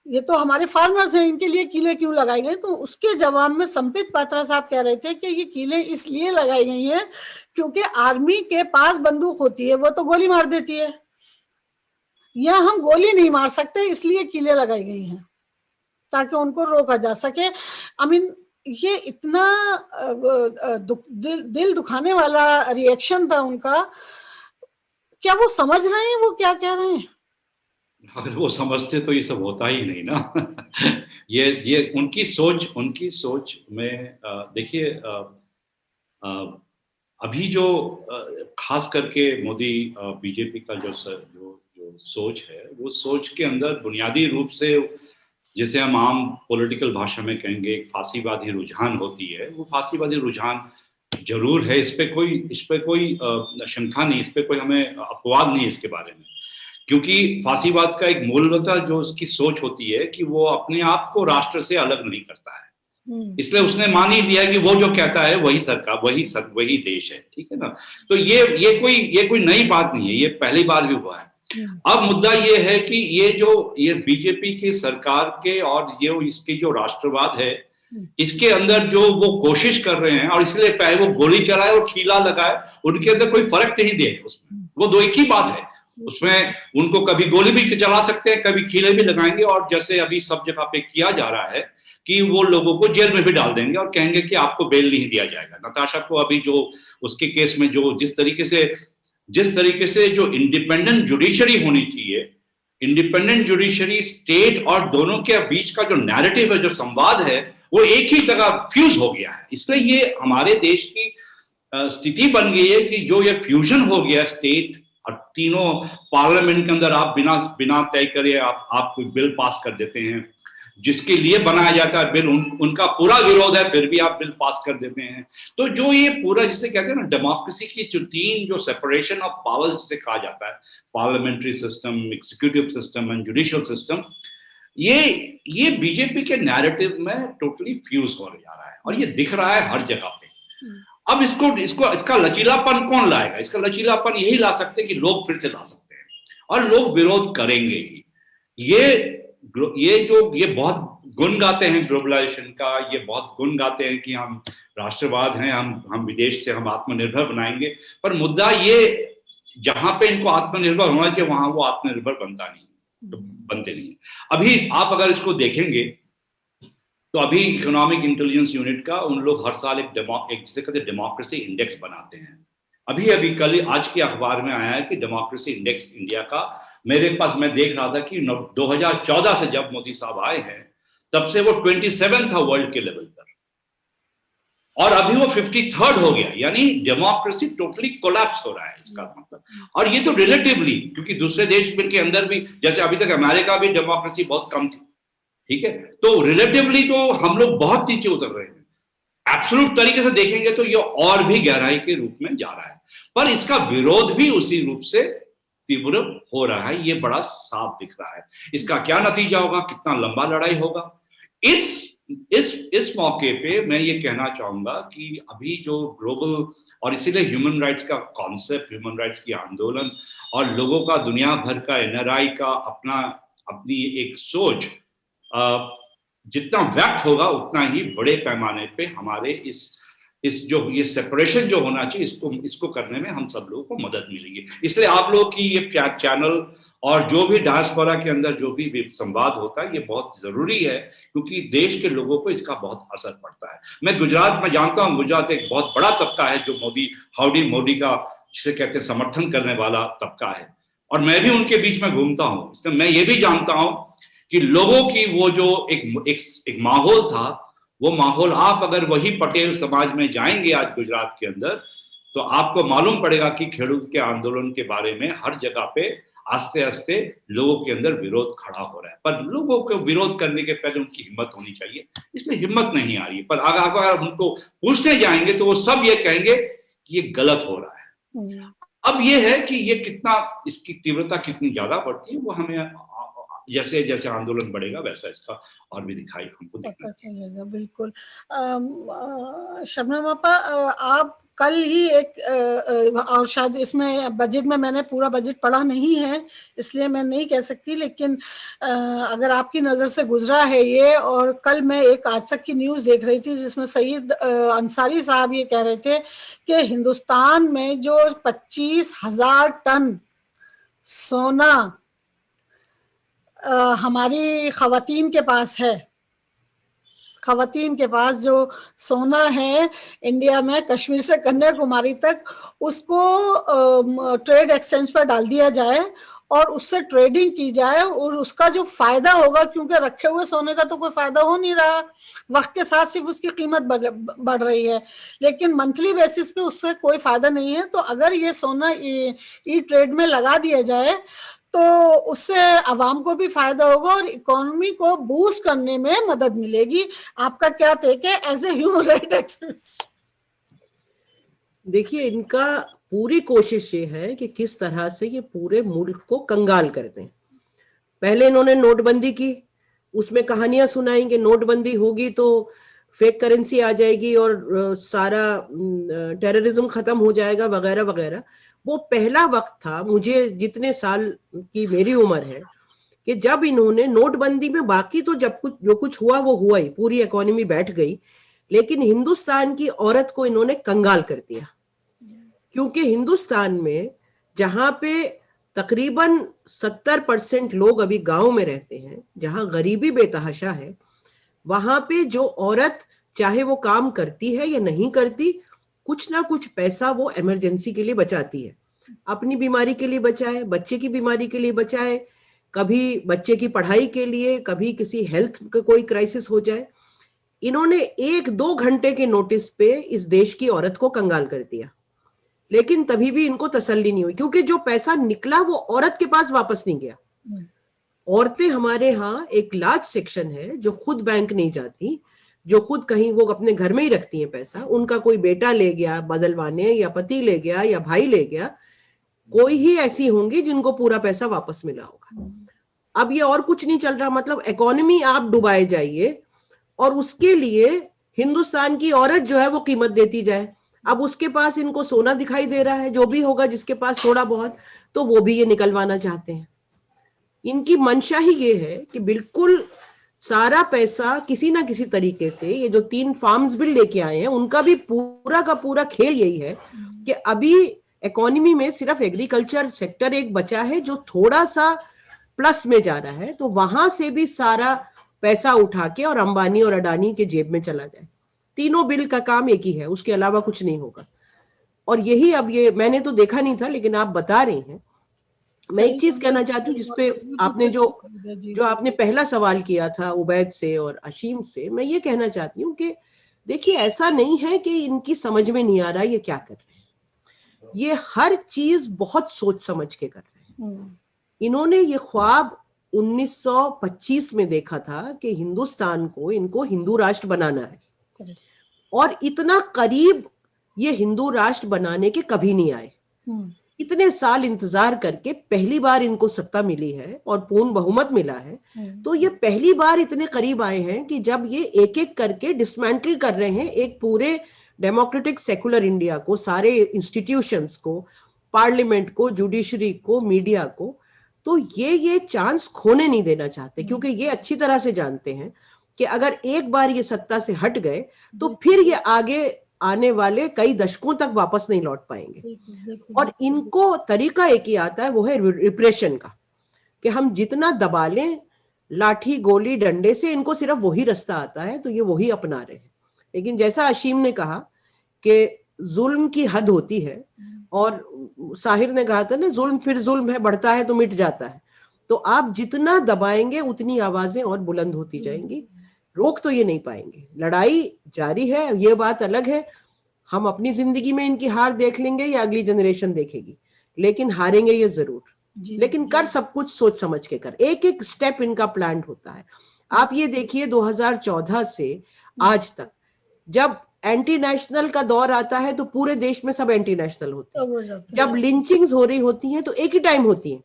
ये तो हमारे फार्मर्स हैं, इनके लिए कीलें क्यों लगाई गई? तो उसके जवाब में संपित पात्रा साहब कह रहे थे कि ये कीलें इसलिए लगाई गई हैं क्योंकि आर्मी के पास बंदूक होती है, वो तो गोली मार देती है, या हम गोली नहीं मार सकते इसलिए कीलें लगाई गई हैं ताकि उनको रोका जा सके। आई मीन, ये इतना दिल दुखाने वाला रिएक्शन था उनका। क्या वो समझ रहे हैं वो क्या कह रहे हैं? अगर वो समझते तो ये सब होता ही नहीं ना। ये उनकी सोच में देखिए, अभी जो खास करके मोदी बीजेपी का जो सोच है, वो सोच के अंदर बुनियादी रूप से, जैसे हम आम पॉलिटिकल भाषा में कहेंगे, फांसीवादी रुझान होती है। वो फांसीवादी रुझान जरूर है, इस पे कोई शंका नहीं, इस पे कोई हमें अपवाद नहीं है इसके बारे में। क्योंकि फांसीवाद का एक मूलतः जो उसकी सोच होती है कि वो अपने आप को राष्ट्र से अलग नहीं करता है, इसलिए उसने मान ही लिया कि वो जो कहता है वही सरकार, वही देश है, ठीक है ना। तो ये कोई नई बात नहीं है, ये पहली बार भी हुआ है। अब मुद्दा ये है कि ये बीजेपी की सरकार के और ये इसकी जो राष्ट्रवाद है, इसके अंदर जो वो कोशिश कर रहे हैं, और इसलिए पहले वो गोली चलाए और खीला लगाए, उनके अंदर कोई फर्क नहीं दे उसमें, वो दो एक ही बात है। उसमें उनको कभी गोली भी चला सकते हैं, कभी खीले भी लगाएंगे, और जैसे अभी सब जगह पे किया जा रहा है कि वो लोगों को जेल में भी डाल देंगे और कहेंगे कि आपको बेल नहीं दिया जाएगा। नताशा को अभी जो उसके केस में जो जिस तरीके से जो इंडिपेंडेंट जुडिशरी होनी चाहिए, इंडिपेंडेंट जुडिशरी स्टेट और दोनों के बीच का जो नैरेटिव है, जो संवाद है, वो एक ही जगह फ्यूज हो गया है। इसलिए ये हमारे देश की स्थिति बन गई है कि जो ये फ्यूजन हो गया स्टेट और तीनों पार्लियामेंट के अंदर, आप बिना तय करे आप कोई बिल पास कर देते हैं, जिसके लिए बनाया जाता है बिल, उनका पूरा विरोध है, फिर भी आप बिल पास कर देते हैं। तो जो ये पूरा, जिसे कहते हैं ना डेमोक्रेसी की जो तीन जो सेपरेशन ऑफ पावर्स जिसे कहा जाता है, parliamentary system, executive system and judicial system, ये बीजेपी के नैरेटिव में टोटली फ्यूज हो जा रहा है, और ये दिख रहा है हर जगह पे। अब इसका लचीलापन कौन लाएगा? इसका लचीलापन यही ला सकते हैं कि लोग फिर से ला सकते हैं, और लोग विरोध करेंगे ही। ये बहुत गुण गाते हैं ग्लोबलाइजेशन का, ये बहुत गुण गाते हैं कि हम राष्ट्रवाद हैं, हम विदेश से हम आत्मनिर्भर बनाएंगे, पर मुद्दा ये, जहां पे इनको आत्मनिर्भर होना चाहिए वहां वो आत्मनिर्भर बनते नहीं। अभी आप अगर इसको देखेंगे तो अभी इकोनॉमिक इंटेलिजेंस यूनिट का उन लोग हर साल एक जिसे कहते हैं डेमोक्रेसी इंडेक्स बनाते हैं। अभी कल आज के अखबार में आया है कि डेमोक्रेसी इंडेक्स इंडिया का, मेरे पास मैं देख रहा था कि 2014 से जब मोदी साहब आए हैं तब से वो 27 था वर्ल्ड के लेवल पर, और अभी वो 53rd हो गया। यानी डेमोक्रेसी टोटली कोलैप्स हो रहा है, इसका मतलब। और ये तो रिलेटिवली, क्योंकि दूसरे देश के अंदर भी, जैसे अभी तक अमेरिका भी डेमोक्रेसी बहुत कम थी, ठीक है, तो रिलेटिवली तो हम लोग बहुत नीचे उतर रहे हैं। एब्सोल्यूट तरीके से देखेंगे तो ये और भी गहराई के रूप में जा रहा है, पर इसका विरोध भी उसी रूप से तीव्र हो रहा है, ये बड़ा साफ दिख रहा है। इसका क्या नतीजा होगा, कितना लंबा लड़ाई होगा, इस मौके पे मैं ये कहना चाहूंगा कि अभी जो ग्लोबल, और इसीलिए ह्यूमन राइट्स का कॉन्सेप्ट, ह्यूमन राइट्स की आंदोलन और लोगों का दुनिया भर का एनआरआई का अपनी एक सोच जितना व्यक्त होगा उतना ही बड़े पैमाने पे हमारे इस इस जो ये सेपरेशन जो होना चाहिए, इसको करने में हम सब लोगों को मदद मिलेगी। इसलिए आप लोग की ये चैनल और जो भी डायस्पोरा के अंदर जो भी संवाद होता है, ये बहुत जरूरी है, क्योंकि देश के लोगों को इसका बहुत असर पड़ता है। मैं गुजरात में जानता हूँ, गुजरात एक बहुत बड़ा तबका है जो हाउडी मोदी का जिसे कहते हैं समर्थन करने वाला तबका है, और मैं भी उनके बीच में घूमता हूँ। इसलिए मैं ये भी जानता हूँ कि लोगों की वो जो एक माहौल था, वो माहौल आप अगर वही पटेल समाज में जाएंगे आज गुजरात के अंदर, तो आपको मालूम पड़ेगा कि खेडूत के आंदोलन के बारे में हर जगह पे आस्ते आस्ते लोगों के अंदर विरोध खड़ा हो रहा है। पर लोगों को विरोध करने के पहले उनकी हिम्मत होनी चाहिए, इसलिए हिम्मत नहीं आ रही है। पर अगर उनको पूछने जाएंगे तो वो सब ये कहेंगे कि ये गलत हो रहा है। अब ये है कि ये कितना, इसकी तीव्रता कितनी ज्यादा बढ़ती है, वो हमें जैसे जैसे आंदोलन बढ़ेगा वैसा इसका और भी दिखाई हमको पता चलेगा। बिल्कुल। शबनम अपा, आप कल ही और शायद इसमें बजट में मैंने पूरा बजट पढ़ा नहीं है, इसलिए मैं नहीं कह सकती, लेकिन अगर आपकी नज़र से गुजरा है ये, और कल मैं एक आज तक की न्यूज़ देख रही थी जिसमें सईद अंसारी साहब ये कह रहे थे कि हिंदुस्तान में जो 25,000 टन सोना हमारी खवातीन के पास है, खवातीन के पास जो सोना है इंडिया में, कश्मीर से कन्याकुमारी तक, उसको ट्रेड एक्सचेंज पर डाल दिया जाए और उससे ट्रेडिंग की जाए, और उसका जो फायदा होगा, क्योंकि रखे हुए सोने का तो कोई फायदा हो नहीं रहा, वक्त के साथ सिर्फ उसकी कीमत बढ़ रही है, लेकिन मंथली बेसिस पे उससे कोई फायदा नहीं है। तो अगर ये सोना ई ट्रेड में लगा दिया जाए तो उससे आवाम को भी फायदा होगा और इकोनॉमी को बूस्ट करने में मदद मिलेगी। आपका क्या टेक है as a human right activist? देखिए, इनका पूरी कोशिश ये है कि किस तरह से ये पूरे मुल्क को कंगाल कर दें। पहले इन्होंने नोटबंदी की, उसमें कहानियां सुनाई कि नोटबंदी होगी तो फेक करेंसी आ जाएगी और सारा टेररिज्म खत्म हो जाएगा वगैरह वगैरह। वो पहला वक्त था, मुझे जितने साल की मेरी उम्र है, कि जब इन्होंने नोटबंदी में, बाकी तो जब जो कुछ हुआ वो हुआ ही, पूरी इकोनॉमी बैठ गई, लेकिन हिंदुस्तान की औरत को इन्होंने कंगाल कर दिया। क्योंकि हिंदुस्तान में जहां पे तकरीबन 70% लोग अभी गांव में रहते हैं, जहां गरीबी बेतहाशा है, वहां पे जो औरत चाहे वो काम करती है या नहीं करती, कुछ ना कुछ पैसा वो इमरजेंसी के लिए बचाती है। अपनी बीमारी के लिए बचाए, बच्चे की बीमारी के लिए बचाए, कभी बच्चे की पढ़ाई के लिए, कभी किसी हेल्थ का कोई क्राइसिस हो जाए। इन्होंने 1-2 घंटे के नोटिस पे इस देश की औरत को कंगाल कर दिया, लेकिन तभी भी इनको तसल्ली नहीं हुई, क्योंकि जो पैसा निकला वो औरत के पास वापस नहीं गया। औरतें हमारे यहाँ एक लार्ज सेक्शन है जो खुद बैंक नहीं जाती, जो खुद कहीं वो अपने घर में ही रखती हैं पैसा, उनका कोई बेटा ले गया बदलवाने, या पति ले गया, या भाई ले गया, कोई ही ऐसी होंगी जिनको पूरा पैसा वापस मिला होगा। अब ये और कुछ नहीं चल रहा, मतलब इकोनॉमी आप डुबाए जाइए और उसके लिए हिंदुस्तान की औरत जो है वो कीमत देती जाए। अब उसके पास इनको सोना दिखाई दे रहा है, जो भी होगा जिसके पास थोड़ा बहुत, तो वो भी ये निकलवाना चाहते हैं। इनकी मंशा ही ये है कि बिल्कुल सारा पैसा किसी ना किसी तरीके से, ये जो 3 फार्म्स बिल लेके आए हैं, उनका भी पूरा का पूरा खेल यही है कि अभी इकोनॉमी में सिर्फ एग्रीकल्चर सेक्टर एक बचा है जो थोड़ा सा प्लस में जा रहा है, तो वहां से भी सारा पैसा उठा के और अंबानी और अडानी के जेब में चला जाए। तीनों बिल का काम एक ही है, उसके अलावा कुछ नहीं होगा। और यही अब ये मैंने तो देखा नहीं था, लेकिन आप बता रही हैं। मैं एक चीज कहना चाहती हूँ जिसपे आपने जो आपने पहला सवाल किया था उबैद से और अशीम से, मैं ये कहना चाहती हूँ कि देखिए, ऐसा नहीं है कि इनकी समझ में नहीं आ रहा ये क्या कर रहे हैं, ये हर चीज बहुत सोच समझ के कर रहे हैं। इन्होंने ये ख्वाब 1925 में देखा था कि हिंदुस्तान को इनको हिंदू राष्ट्र बनाना है, और इतना करीब ये हिंदू राष्ट्र बनाने के कभी नहीं आए। इतने साल इंतजार करके पहली बार इनको सत्ता मिली है और पूर्ण बहुमत मिला है, तो ये पहली बार इतने करीब आए हैं कि जब ये एक एक करके डिसमेंटल कर रहे हैं एक पूरे डेमोक्रेटिक सेकुलर इंडिया को, सारे इंस्टीट्यूशंस को, पार्लियामेंट को, जुडिशरी को, मीडिया को, तो ये चांस खोने नहीं देना चाहते, क्योंकि ये अच्छी तरह से जानते हैं कि अगर एक बार ये सत्ता से हट गए तो फिर ये आगे आने वाले कई दशकों तक वापस नहीं लौट पाएंगे। और इनको तरीका एक ही आता है, वो है रिप्रेशन का, कि हम जितना दबा लें लाठी गोली डंडे से, इनको सिर्फ वही रास्ता आता है तो ये वही अपना रहे हैं। लेकिन जैसा अशीम ने कहा कि जुल्म की हद होती है, और साहिर ने कहा था ना, जुल्म फिर जुल्म है, बढ़ता है तो मिट जाता है। तो आप जितना दबाएंगे उतनी आवाजें और बुलंद होती जाएंगी, रोक तो ये नहीं पाएंगे। लड़ाई जारी है, ये बात अलग है, हम अपनी जिंदगी में इनकी हार देख लेंगे या अगली जनरेशन देखेगी, लेकिन हारेंगे ये जरूर। लेकिन कर सब कुछ सोच समझ के कर, एक एक स्टेप इनका प्लान होता है। आप ये देखिए 2014 से आज तक जब एंटी नेशनल का दौर आता है तो पूरे देश में सब एंटी नेशनल होते हैं। जब लिंचिंग्स हो रही होती हैं तो एक ही टाइम होती हैं,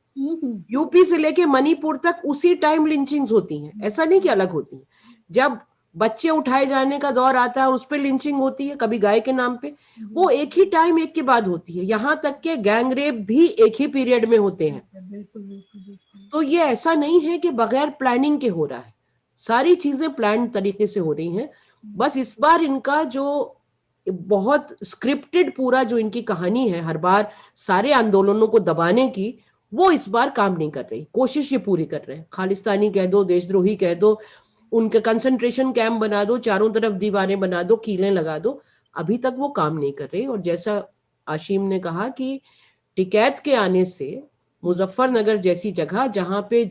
यूपी से लेके मणिपुर तक उसी टाइम लिंचिंग्स होती हैं, ऐसा नहीं कि अलग होती हैं। जब बच्चे उठाए जाने का दौर आता है और उस पर लिंचिंग होती है, कभी गाय के नाम पे, वो एक ही टाइम एक के बाद होती है। यहाँ तक के गैंग रेप भी एक ही पीरियड में होते हैं। तो ये ऐसा नहीं है कि बगैर प्लानिंग के हो रहा है, सारी चीजें प्लान तरीके से हो रही हैं। बस इस बार इनका जो बहुत स्क्रिप्टेड पूरा जो इनकी कहानी है हर बार सारे आंदोलनों को दबाने की, वो इस बार काम नहीं कर रही। कोशिश ये पूरी कर रहे हैं, खालिस्तानी कह दो, देशद्रोही कह दो, उनके कंसंट्रेशन कैंप बना दो, चारों तरफ दीवारें बना दो, कीलें लगा दो, अभी तक वो काम नहीं कर रही। और जैसा आशीम ने कहा कि टिकैत के आने से मुजफ्फरनगर जैसी जगह जहां पे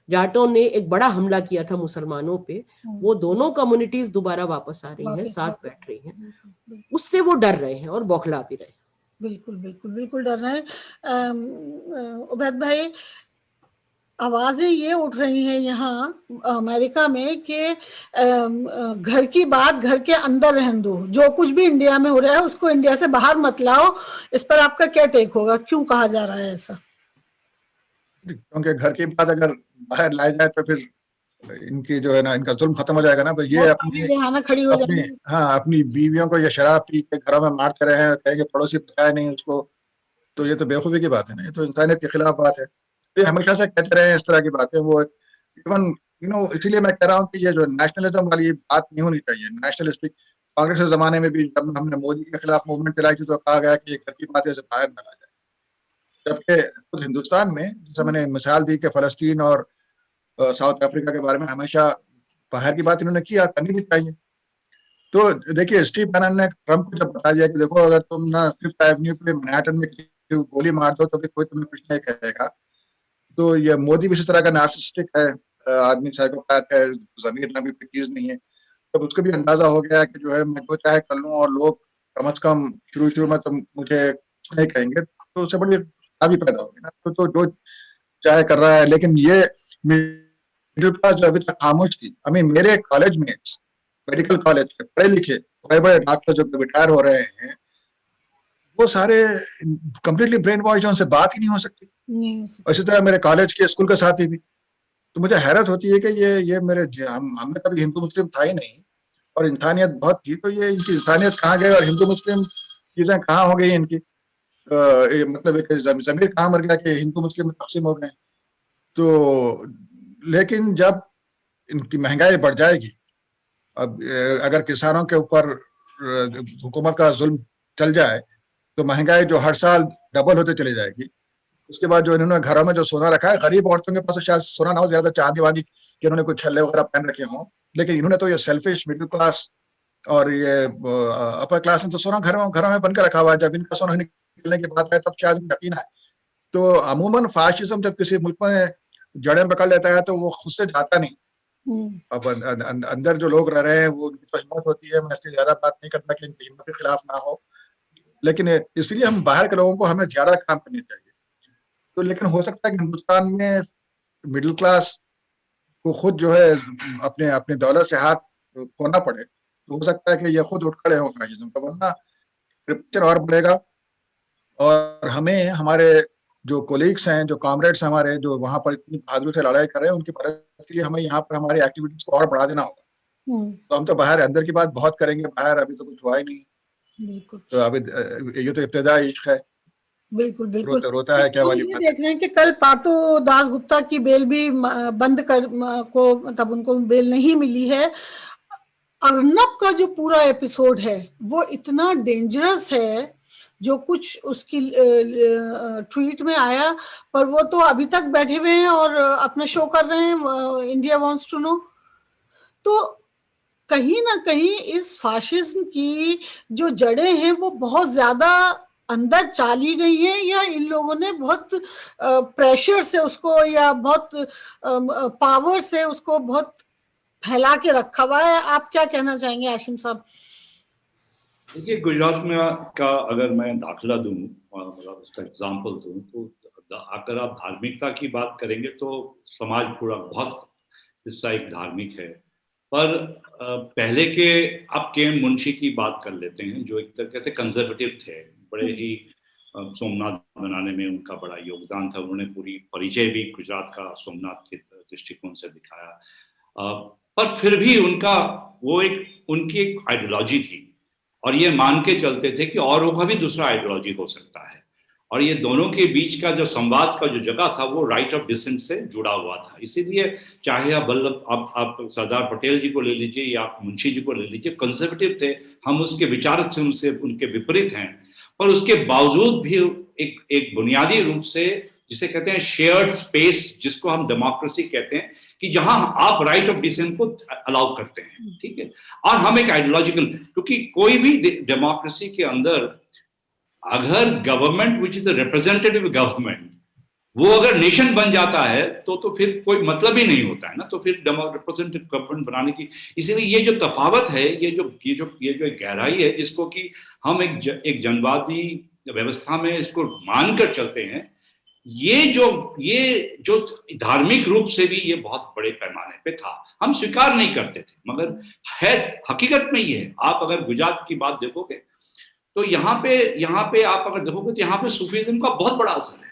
जाटों ने एक बड़ा हमला किया था मुसलमानों पे, वो दोनों कम्युनिटीज दोबारा वापस आ रही हैं, साथ बैठ रही हैं, उससे वो डर रहे हैं और बौखला भी रहे हैं। बिल्कुल बिल्कुल बिल्कुल डर रहे हैं। उबैद भाई, आवाजें ये उठ रही हैं यहाँ अमेरिका में कि घर की बात घर के अंदर रहने दो, जो कुछ भी इंडिया में हो रहा है उसको इंडिया से बाहर मत लाओ। इस पर आपका क्या टेक होगा, क्यों कहा जा रहा है ऐसा? क्योंकि घर की बात अगर बाहर लाई जाए तो फिर इनकी जो है ना, इनका जुल्म खत्म हो जाएगा ना। ये अपनी बीवियों को ये शराब पी के घरों में मारते रहे हैं, कहेंगे पड़ोसी पकाया नहीं उसको, तो ये तो बेवकूफी की बात है ना, ये तो इंसानियत के खिलाफ बात है। ये हमेशा से कहते रहे हैं इस तरह की बातें। वो इवन इसीलिए मैं कह रहा हूँ कि ये जो नेशनलिज्म वाली बात नहीं होनी चाहिए, नेशनलिस्टिक। कांग्रेस के जमाने में भी जब हमने मोदी के खिलाफ मूवमेंट चलाई थी तो कहा गया कि घर की बातें से बाहर न ला जाए, जबकि खुद हिंदुस्तान में, जैसे मैंने मिसाल दी कि फलस्तीन और साउथ अफ्रीका के बारे में हमेशा बाहर की बात इन्होंने किया, करनी भी चाहिए। तो देखिए, स्टीव बैनन ने ट्रम्प को जब बता दिया कि देखो अगर तुम ना फिफ्थ एवेन्यू पे मैनहट्टन में गोली मार दो तो फिर कोई तुम्हें कुछ नहीं कहेगा। तो ये मोदी भी इस तरह का नार्सिसिस्टिक है आदमी, साइकोपैथ है, जमीर ना भी चीज नहीं है। तब उसको भी अंदाजा हो गया कि जो है मैं जो चाहे कर लूं और लोग कम से कम शुरू में तो मुझे नहीं कहेंगे, तो उससे बड़ी खराबी पैदा होगी ना। तो जो चाहे कर रहा है। लेकिन ये मिडिल क्लास जो अभी तक खामोश थी, मेरे कॉलेज मेट्स, मेडिकल कॉलेज के पढ़े लिखे बड़े बड़े डॉक्टर जो रिटायर हो रहे हैं, वो सारे कंप्लीटली ब्रेन वॉश, उनसे बात ही नहीं हो सकती। इसी तरह मेरे कॉलेज के स्कूल के साथी भी। तो मुझे हैरत होती है कि ये मेरे हमने कभी हिंदू मुस्लिम था ही नहीं और इंसानियत बहुत थी, तो ये इनकी इंसानियत कहाँ गई और हिंदू मुस्लिम चीजें कहाँ हो गई इनकी। मतलब एक जमीर कहाँ मर गया कि हिंदू मुस्लिम तकसीम हो गए। तो लेकिन जब इनकी महंगाई बढ़ जाएगी, अब अगर किसानों के ऊपर हुकूमत का जुल्म चल जाए तो महंगाई जो हर साल डबल होते चली जाएगी। उसके बाद जो इन्होंने घरों में जो सोना रखा है, गरीब औरतों के पास तो शायद सोना ना हो, ज्यादा चांदी वांदी कि उन्होंने कुछ छल्ले वगैरह पहन रखे हों, लेकिन इन्होंने तो ये सेल्फिश मिडिल क्लास और ये अपर क्लास ने तो सोना घरों में बनकर रखा हुआ है। जब इनका सोना निकलने की बात है तब शायद यकीन है। तो अमूमन फाशिज्म जब किसी मुल्क में जड़ें पकड़ लेता है तो वो खुद से जाता नहीं। अब अंदर जो लोग रह रहे हैं वो उनकी तो हिम्मत होती है, मैं इससे ज्यादा बात नहीं करता कि इनकी हिम्मत के खिलाफ ना हो, लेकिन इसलिए हम बाहर के लोगों को हमें ज्यादा काम करनी चाहिए। तो लेकिन हो सकता है कि हिंदुस्तान में मिडिल क्लास को खुद जो है अपने अपने दौलत से हाथ खोना पड़े, तो हो सकता है कि ये खुद उठ खड़े हो फाशिज्म का, वरना रिप्रेशन और बढ़ेगा। और हमें हमारे जो कोलीग्स हैं, जो कॉमरेड्स हमारे जो वहां पर इतनी बहादुरी से लड़ाई कर रहे हैं, उनकी मदद के लिए हमें यहाँ पर हमारी एक्टिविटीज को और बढ़ा देना होगा। तो हम तो बाहर अंदर की बात बहुत करेंगे, बाहर अभी तो कुछ हुआ ही नहीं। बिल्कुल। तो अभी ये तो इब्तिदा इश्क है। बिल्कुल बिल्कुल रोता है क्या वाली बात। देख रहे हैं कि कल पाटू दास गुप्ता की बेल भी बंद कर को, तब उनको बेल नहीं मिली है। अर्नब का जो पूरा एपिसोड है वो इतना डेंजरस है, जो कुछ उसकी ट्वीट में आया, पर वो तो अभी तक बैठे हुए हैं और अपना शो कर रहे हैं, इंडिया वांट्स टू नो। तो कहीं ना कहीं इस फाशिज्म की जो जड़ें हैं वो बहुत ज्यादा अंदर चाली गई हैं, या इन लोगों ने बहुत प्रेशर से उसको, या बहुत पावर से उसको बहुत फैला के रखा हुआ है। आप क्या कहना चाहेंगे आशिम साहब? देखिए, गुजरात में का अगर मैं दाखिला दूं, मतलब उसका एग्जाम्पल दूं, तो अगर आप धार्मिकता की बात करेंगे तो समाज पूरा बहुत हिस्सा एक धार्मिक है। पर पहले के, आप के मुंशी की बात कर लेते हैं, जो एक तरह कहते कंजर्वेटिव थे, बड़े ही सोमनाथ बनाने में उनका बड़ा योगदान था। उन्होंने पूरी परिचय भी गुजरात का सोमनाथ के दृष्टिकोण से दिखाया। पर फिर भी उनका वो उनकी एक आइडियोलॉजी थी, और ये मान के चलते थे कि औरों का भी दूसरा आइडियोलॉजी हो सकता है। और ये दोनों के बीच का जो संवाद का जो जगह था वो राइट ऑफ डिसेंट से जुड़ा हुआ था। इसीलिए चाहे आप सरदार पटेल जी को ले लीजिए या आप मुंशी जी को ले लीजिए, कंजर्वेटिव थे, हम उसके विचार से उनके विपरीत हैं, पर उसके बावजूद भी एक बुनियादी रूप से, जिसे कहते हैं शेयर्ड स्पेस, जिसको हम डेमोक्रेसी कहते हैं, कि जहां आप राइट ऑफ डिसेंट को अलाउ करते हैं, ठीक है। और हम एक आइडियोलॉजिकल, क्योंकि कोई भी डेमोक्रेसी के अंदर अगर government which is representative government वो अगर नेशन बन जाता है तो फिर कोई मतलब ही नहीं होता है ना, तो फिर रिप्रेजेंटेटिव गवर्नमेंट बनाने की। इसीलिए ये जो तफावत है, ये जो एक गहराई है, जिसको कि हम एक जनवादी व्यवस्था में इसको मानकर चलते हैं, ये जो धार्मिक रूप से भी ये बहुत बड़े पैमाने पे था, हम स्वीकार नहीं करते थे, मगर है हकीकत में ये है। आप अगर गुजरात की बात देखोगे तो यहाँ पे आप अगर देखोगे तो यहाँ पे सूफीज्म का बहुत बड़ा असर है।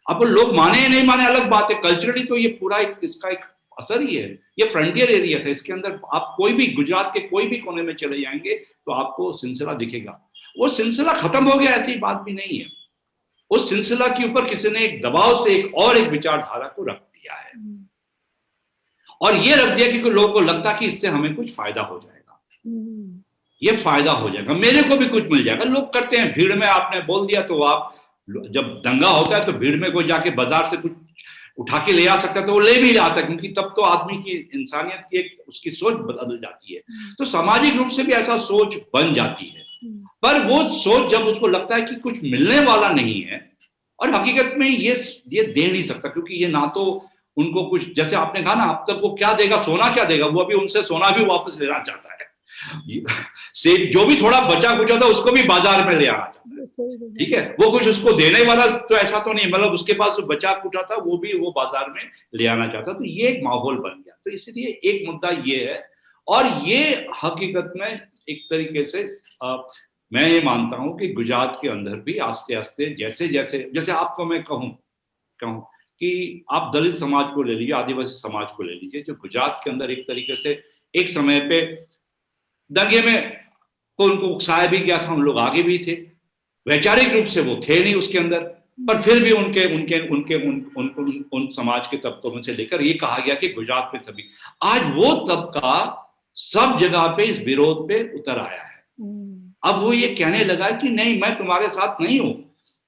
अब लोग माने या नहीं माने अलग बात है, कल्चरली तो ये पूरा इसका एक असर ही है। ये फ्रंटियर एरिया था, इसके अंदर आप कोई भी गुजरात के कोई भी कोने में चले जाएंगे तो आपको सिलसिला दिखेगा। वो सिलसिला खत्म हो गया ऐसी बात भी नहीं है, उस सिलसिला के ऊपर किसी ने एक दबाव से एक विचारधारा को रख दिया है, और ये रख दिया क्योंकि लोगों को लगता कि इससे हमें कुछ फायदा हो जाएगा, ये फायदा हो जाएगा, मेरे को भी कुछ मिल जाएगा। लोग करते हैं, भीड़ में आपने बोल दिया तो आप, जब दंगा होता है तो भीड़ में कोई जाके बाजार से कुछ उठा के ले आ सकता है तो वो ले भी आता है, क्योंकि तब तो आदमी की इंसानियत की एक उसकी सोच बदल जाती है। तो सामाजिक रूप से भी ऐसा सोच बन जाती है, पर वो सोच जब उसको लगता है कि कुछ मिलने वाला नहीं है, और हकीकत में ये दे नहीं सकता, क्योंकि ये ना तो उनको कुछ, जैसे आपने कहा ना, अब तक वो क्या देगा, सोना क्या देगा, वो अभी उनसे सोना भी वापस लेना चाहता है, से जो भी थोड़ा बचा कुचा था उसको भी बाजार में ले आना चाहता है, ठीक है। वो कुछ उसको देने वाला तो ऐसा तो नहीं, मतलब उसके पास जो बचा कुचा था वो भी वो बाजार में ले आना चाहता, तो ये एक माहौल बन गया। तो इसलिए एक मुद्दा ये है, और ये हकीकत में एक तरीके से मैं ये मानता हूं कि गुजरात के अंदर भी आस्ते आस्ते जैसे आपको मैं कहूं कि आप दलित समाज को ले लीजिए, आदिवासी समाज को ले लीजिए, जो गुजरात के अंदर एक तरीके से एक समय पे दंगे में तो उनको उकसाया भी गया था, उन लोग आगे भी थे, वैचारिक रूप से वो थे नहीं उसके अंदर, पर फिर भी उन समाज के तबकों में से लेकर ये कहा गया कि गुजरात में तभी आज वो तबका सब जगह पे इस विरोध पे उतर आया है। अब वो ये कहने लगा कि नहीं, मैं तुम्हारे साथ नहीं हूं,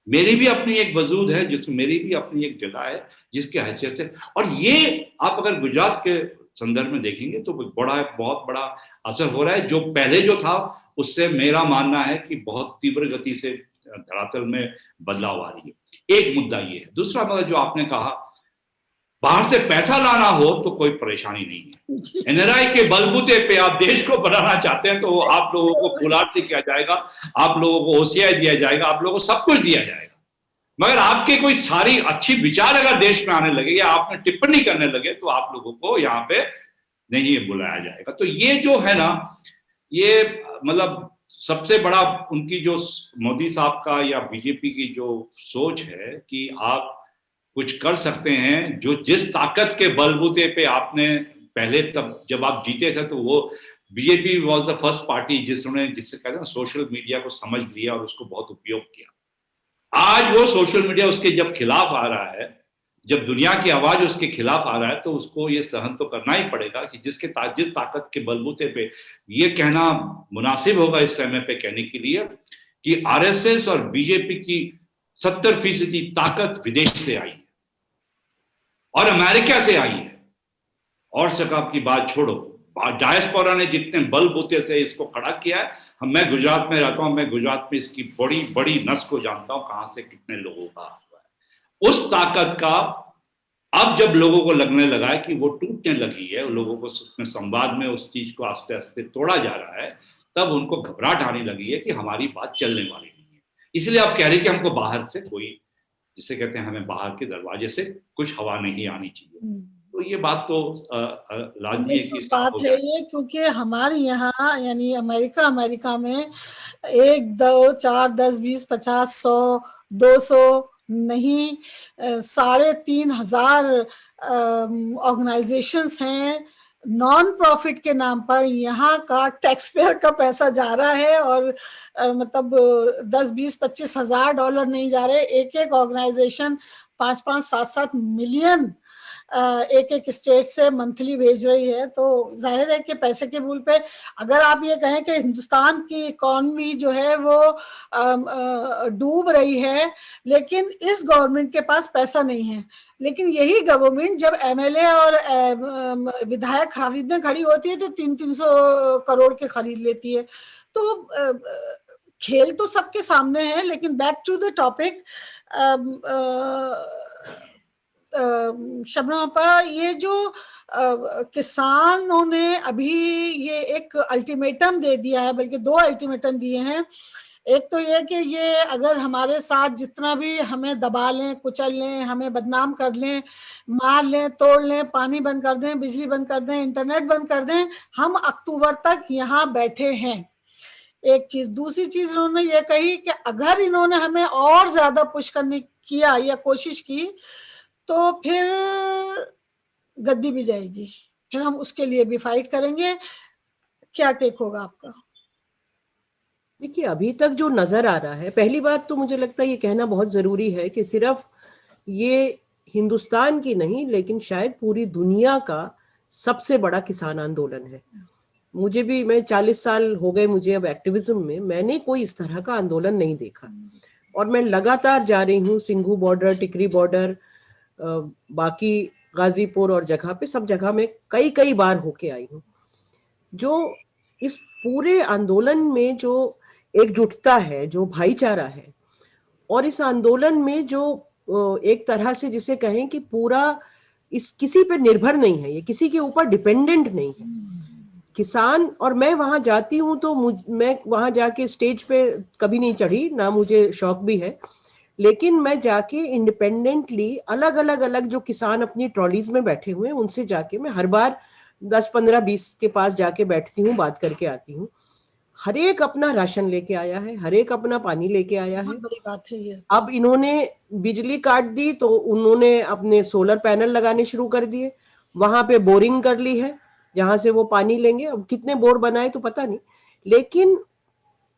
मेरी भी अपनी एक वजूद है, जिसमें मेरी भी अपनी एक जगह है जिसकी हैसियत से। और ये आप अगर गुजरात के संदर्भ में देखेंगे तो बहुत बड़ा असर हो रहा है। जो पहले जो था उससे मेरा मानना है कि बहुत तीव्र गति से धरातल में बदलाव आ रही है। एक मुद्दा ये है। दूसरा मुद्दा जो आपने कहा, बाहर से पैसा लाना हो तो कोई परेशानी नहीं है, एनआरआई के बलबूते पे आप देश को बनाना चाहते हैं तो आप लोगों को फूलारती किया जाएगा, आप लोगों को ओसीआई दिया जाएगा, आप लोगों को सब कुछ दिया जाएगा, मगर आपके कोई सारी अच्छी विचार अगर देश में आने लगे या आपने टिप्पणी करने लगे तो आप लोगों को यहाँ पे नहीं बुलाया जाएगा। तो ये जो है ना, ये मतलब सबसे बड़ा उनकी जो मोदी साहब का या बीजेपी की जो सोच है कि आप कुछ कर सकते हैं, जो जिस ताकत के बलबूते पे आपने पहले तब जब आप जीते थे तो वो BJP was the first party जिससे कहते हैं सोशल मीडिया को समझ लिया और उसको बहुत उपयोग किया। आज वो सोशल मीडिया उसके जब खिलाफ आ रहा है जब दुनिया की आवाज उसके खिलाफ आ रहा है तो उसको ये सहन तो करना ही पड़ेगा कि जिस ताकत के बलबूते पे ये कहना मुनासिब होगा इस समय पे कहने के लिए कि आरएसएस और बीजेपी की 70% ताकत विदेश से आई है और अमेरिका से आई है। और सकाब की बात छोड़ो, डायस्पोरा ने जितने बलबूते से इसको खड़ा किया है, मैं गुजरात में रहता हूं, मैं गुजरात में इसकी बड़ी बड़ी नस को जानता हूं, कहां से कितने लोगों का हुआ है। उस ताकत का अब जब लोगों को लगने लगा है कि वो टूटने लगी है, लोगों को संवाद में उस चीज को आस्ते आस्ते तोड़ा जा रहा है, तब उनको घबराहट आने लगी है कि हमारी बात चलने वाली नहीं है। इसलिए आप कह रहे हैं कि हमको बाहर से कोई, जिसे कहते हैं हमें बाहर के दरवाजे से कुछ हवा नहीं आनी चाहिए। तो ये बात तो लाजमी है कि बात है ये, क्योंकि हमारे यहाँ यानी अमेरिका में 1, 2, 4, 10, 20, 50, 100, 200 नहीं 3,500 ऑर्गेनाइजेशंस हैं नॉन प्रॉफिट के नाम पर। यहाँ का टैक्स पेयर का पैसा जा रहा है और मतलब 10, 20, 25 हजार डॉलर नहीं जा रहे। एक ऑर्गेनाइजेशन 5-5, 7-7 मिलियन एक स्टेट से मंथली भेज रही है। तो जाहिर है कि पैसे के मूल पे अगर आप ये कहें कि हिंदुस्तान की इकॉनमी जो है वो डूब रही है, लेकिन इस गवर्नमेंट के पास पैसा नहीं है। लेकिन यही गवर्नमेंट जब एमएलए और विधायक खरीदने खड़ी होती है तो 300-300 करोड़ के खरीद लेती है। तो खेल तो सबके सामने है। लेकिन back to the topic, Shabnam apa, ये जो किसानों ने अभी ये एक अल्टीमेटम दे दिया है, बल्कि 2 अल्टीमेटम दिए हैं। एक तो ये कि ये अगर हमारे साथ जितना भी हमें दबा लें, कुचल लें, हमें बदनाम कर लें, मार लें, तोड़ लें, पानी बंद कर दें, बिजली बंद कर दें, इंटरनेट बंद कर दें, हम अक्टूबर तक यहाँ बैठे हैं। एक चीज। दूसरी चीज इन्होंने ये कही कि अगर इन्होंने हमें और ज्यादा पुश करने किया या कोशिश की तो फिर गद्दी भी जाएगी, फिर हम उसके लिए भी फाइट करेंगे। क्या टेक होगा आपका? देखिए, अभी तक जो नजर आ रहा है, पहली बात तो मुझे लगता है ये कहना बहुत जरूरी है कि सिर्फ ये हिंदुस्तान की नहीं लेकिन शायद पूरी दुनिया का सबसे बड़ा किसान आंदोलन है। मैं 40 साल हो गए मुझे अब एक्टिविज्म में, मैंने कोई इस तरह का आंदोलन नहीं देखा। और मैं लगातार जा रही हूँ, सिंघू बॉर्डर, टिकरी बॉर्डर, बाकी गाजीपुर और जगह पे, सब जगह में कई बार होके आई हूँ। जो इस पूरे आंदोलन में जो एकजुटता है, जो भाईचारा है, और इस आंदोलन में जो एक तरह से जिसे कहें कि पूरा इस किसी पे निर्भर नहीं है, ये किसी के ऊपर डिपेंडेंट नहीं है किसान। और मैं वहां जाती हूँ तो मैं वहां जाके स्टेज पे कभी नहीं चढ़ी, ना मुझे शौक भी है, लेकिन मैं जाके इंडिपेंडेंटली अलग जो किसान अपनी ट्रॉलीज में बैठे हुए हैं उनसे जाके मैं हर बार 10, 15, 20 के पास जाके बैठती हूँ, बात करके आती हूँ। हर एक अपना राशन लेके आया है, हर एक अपना पानी लेके आया है। बड़ी बात है ये। अब इन्होंने बिजली काट दी तो उन्होंने अपने सोलर पैनल लगाने शुरू कर दिए, वहां पे बोरिंग कर ली है जहां से वो पानी लेंगे। अब कितने बोर बनाए तो पता नहीं, लेकिन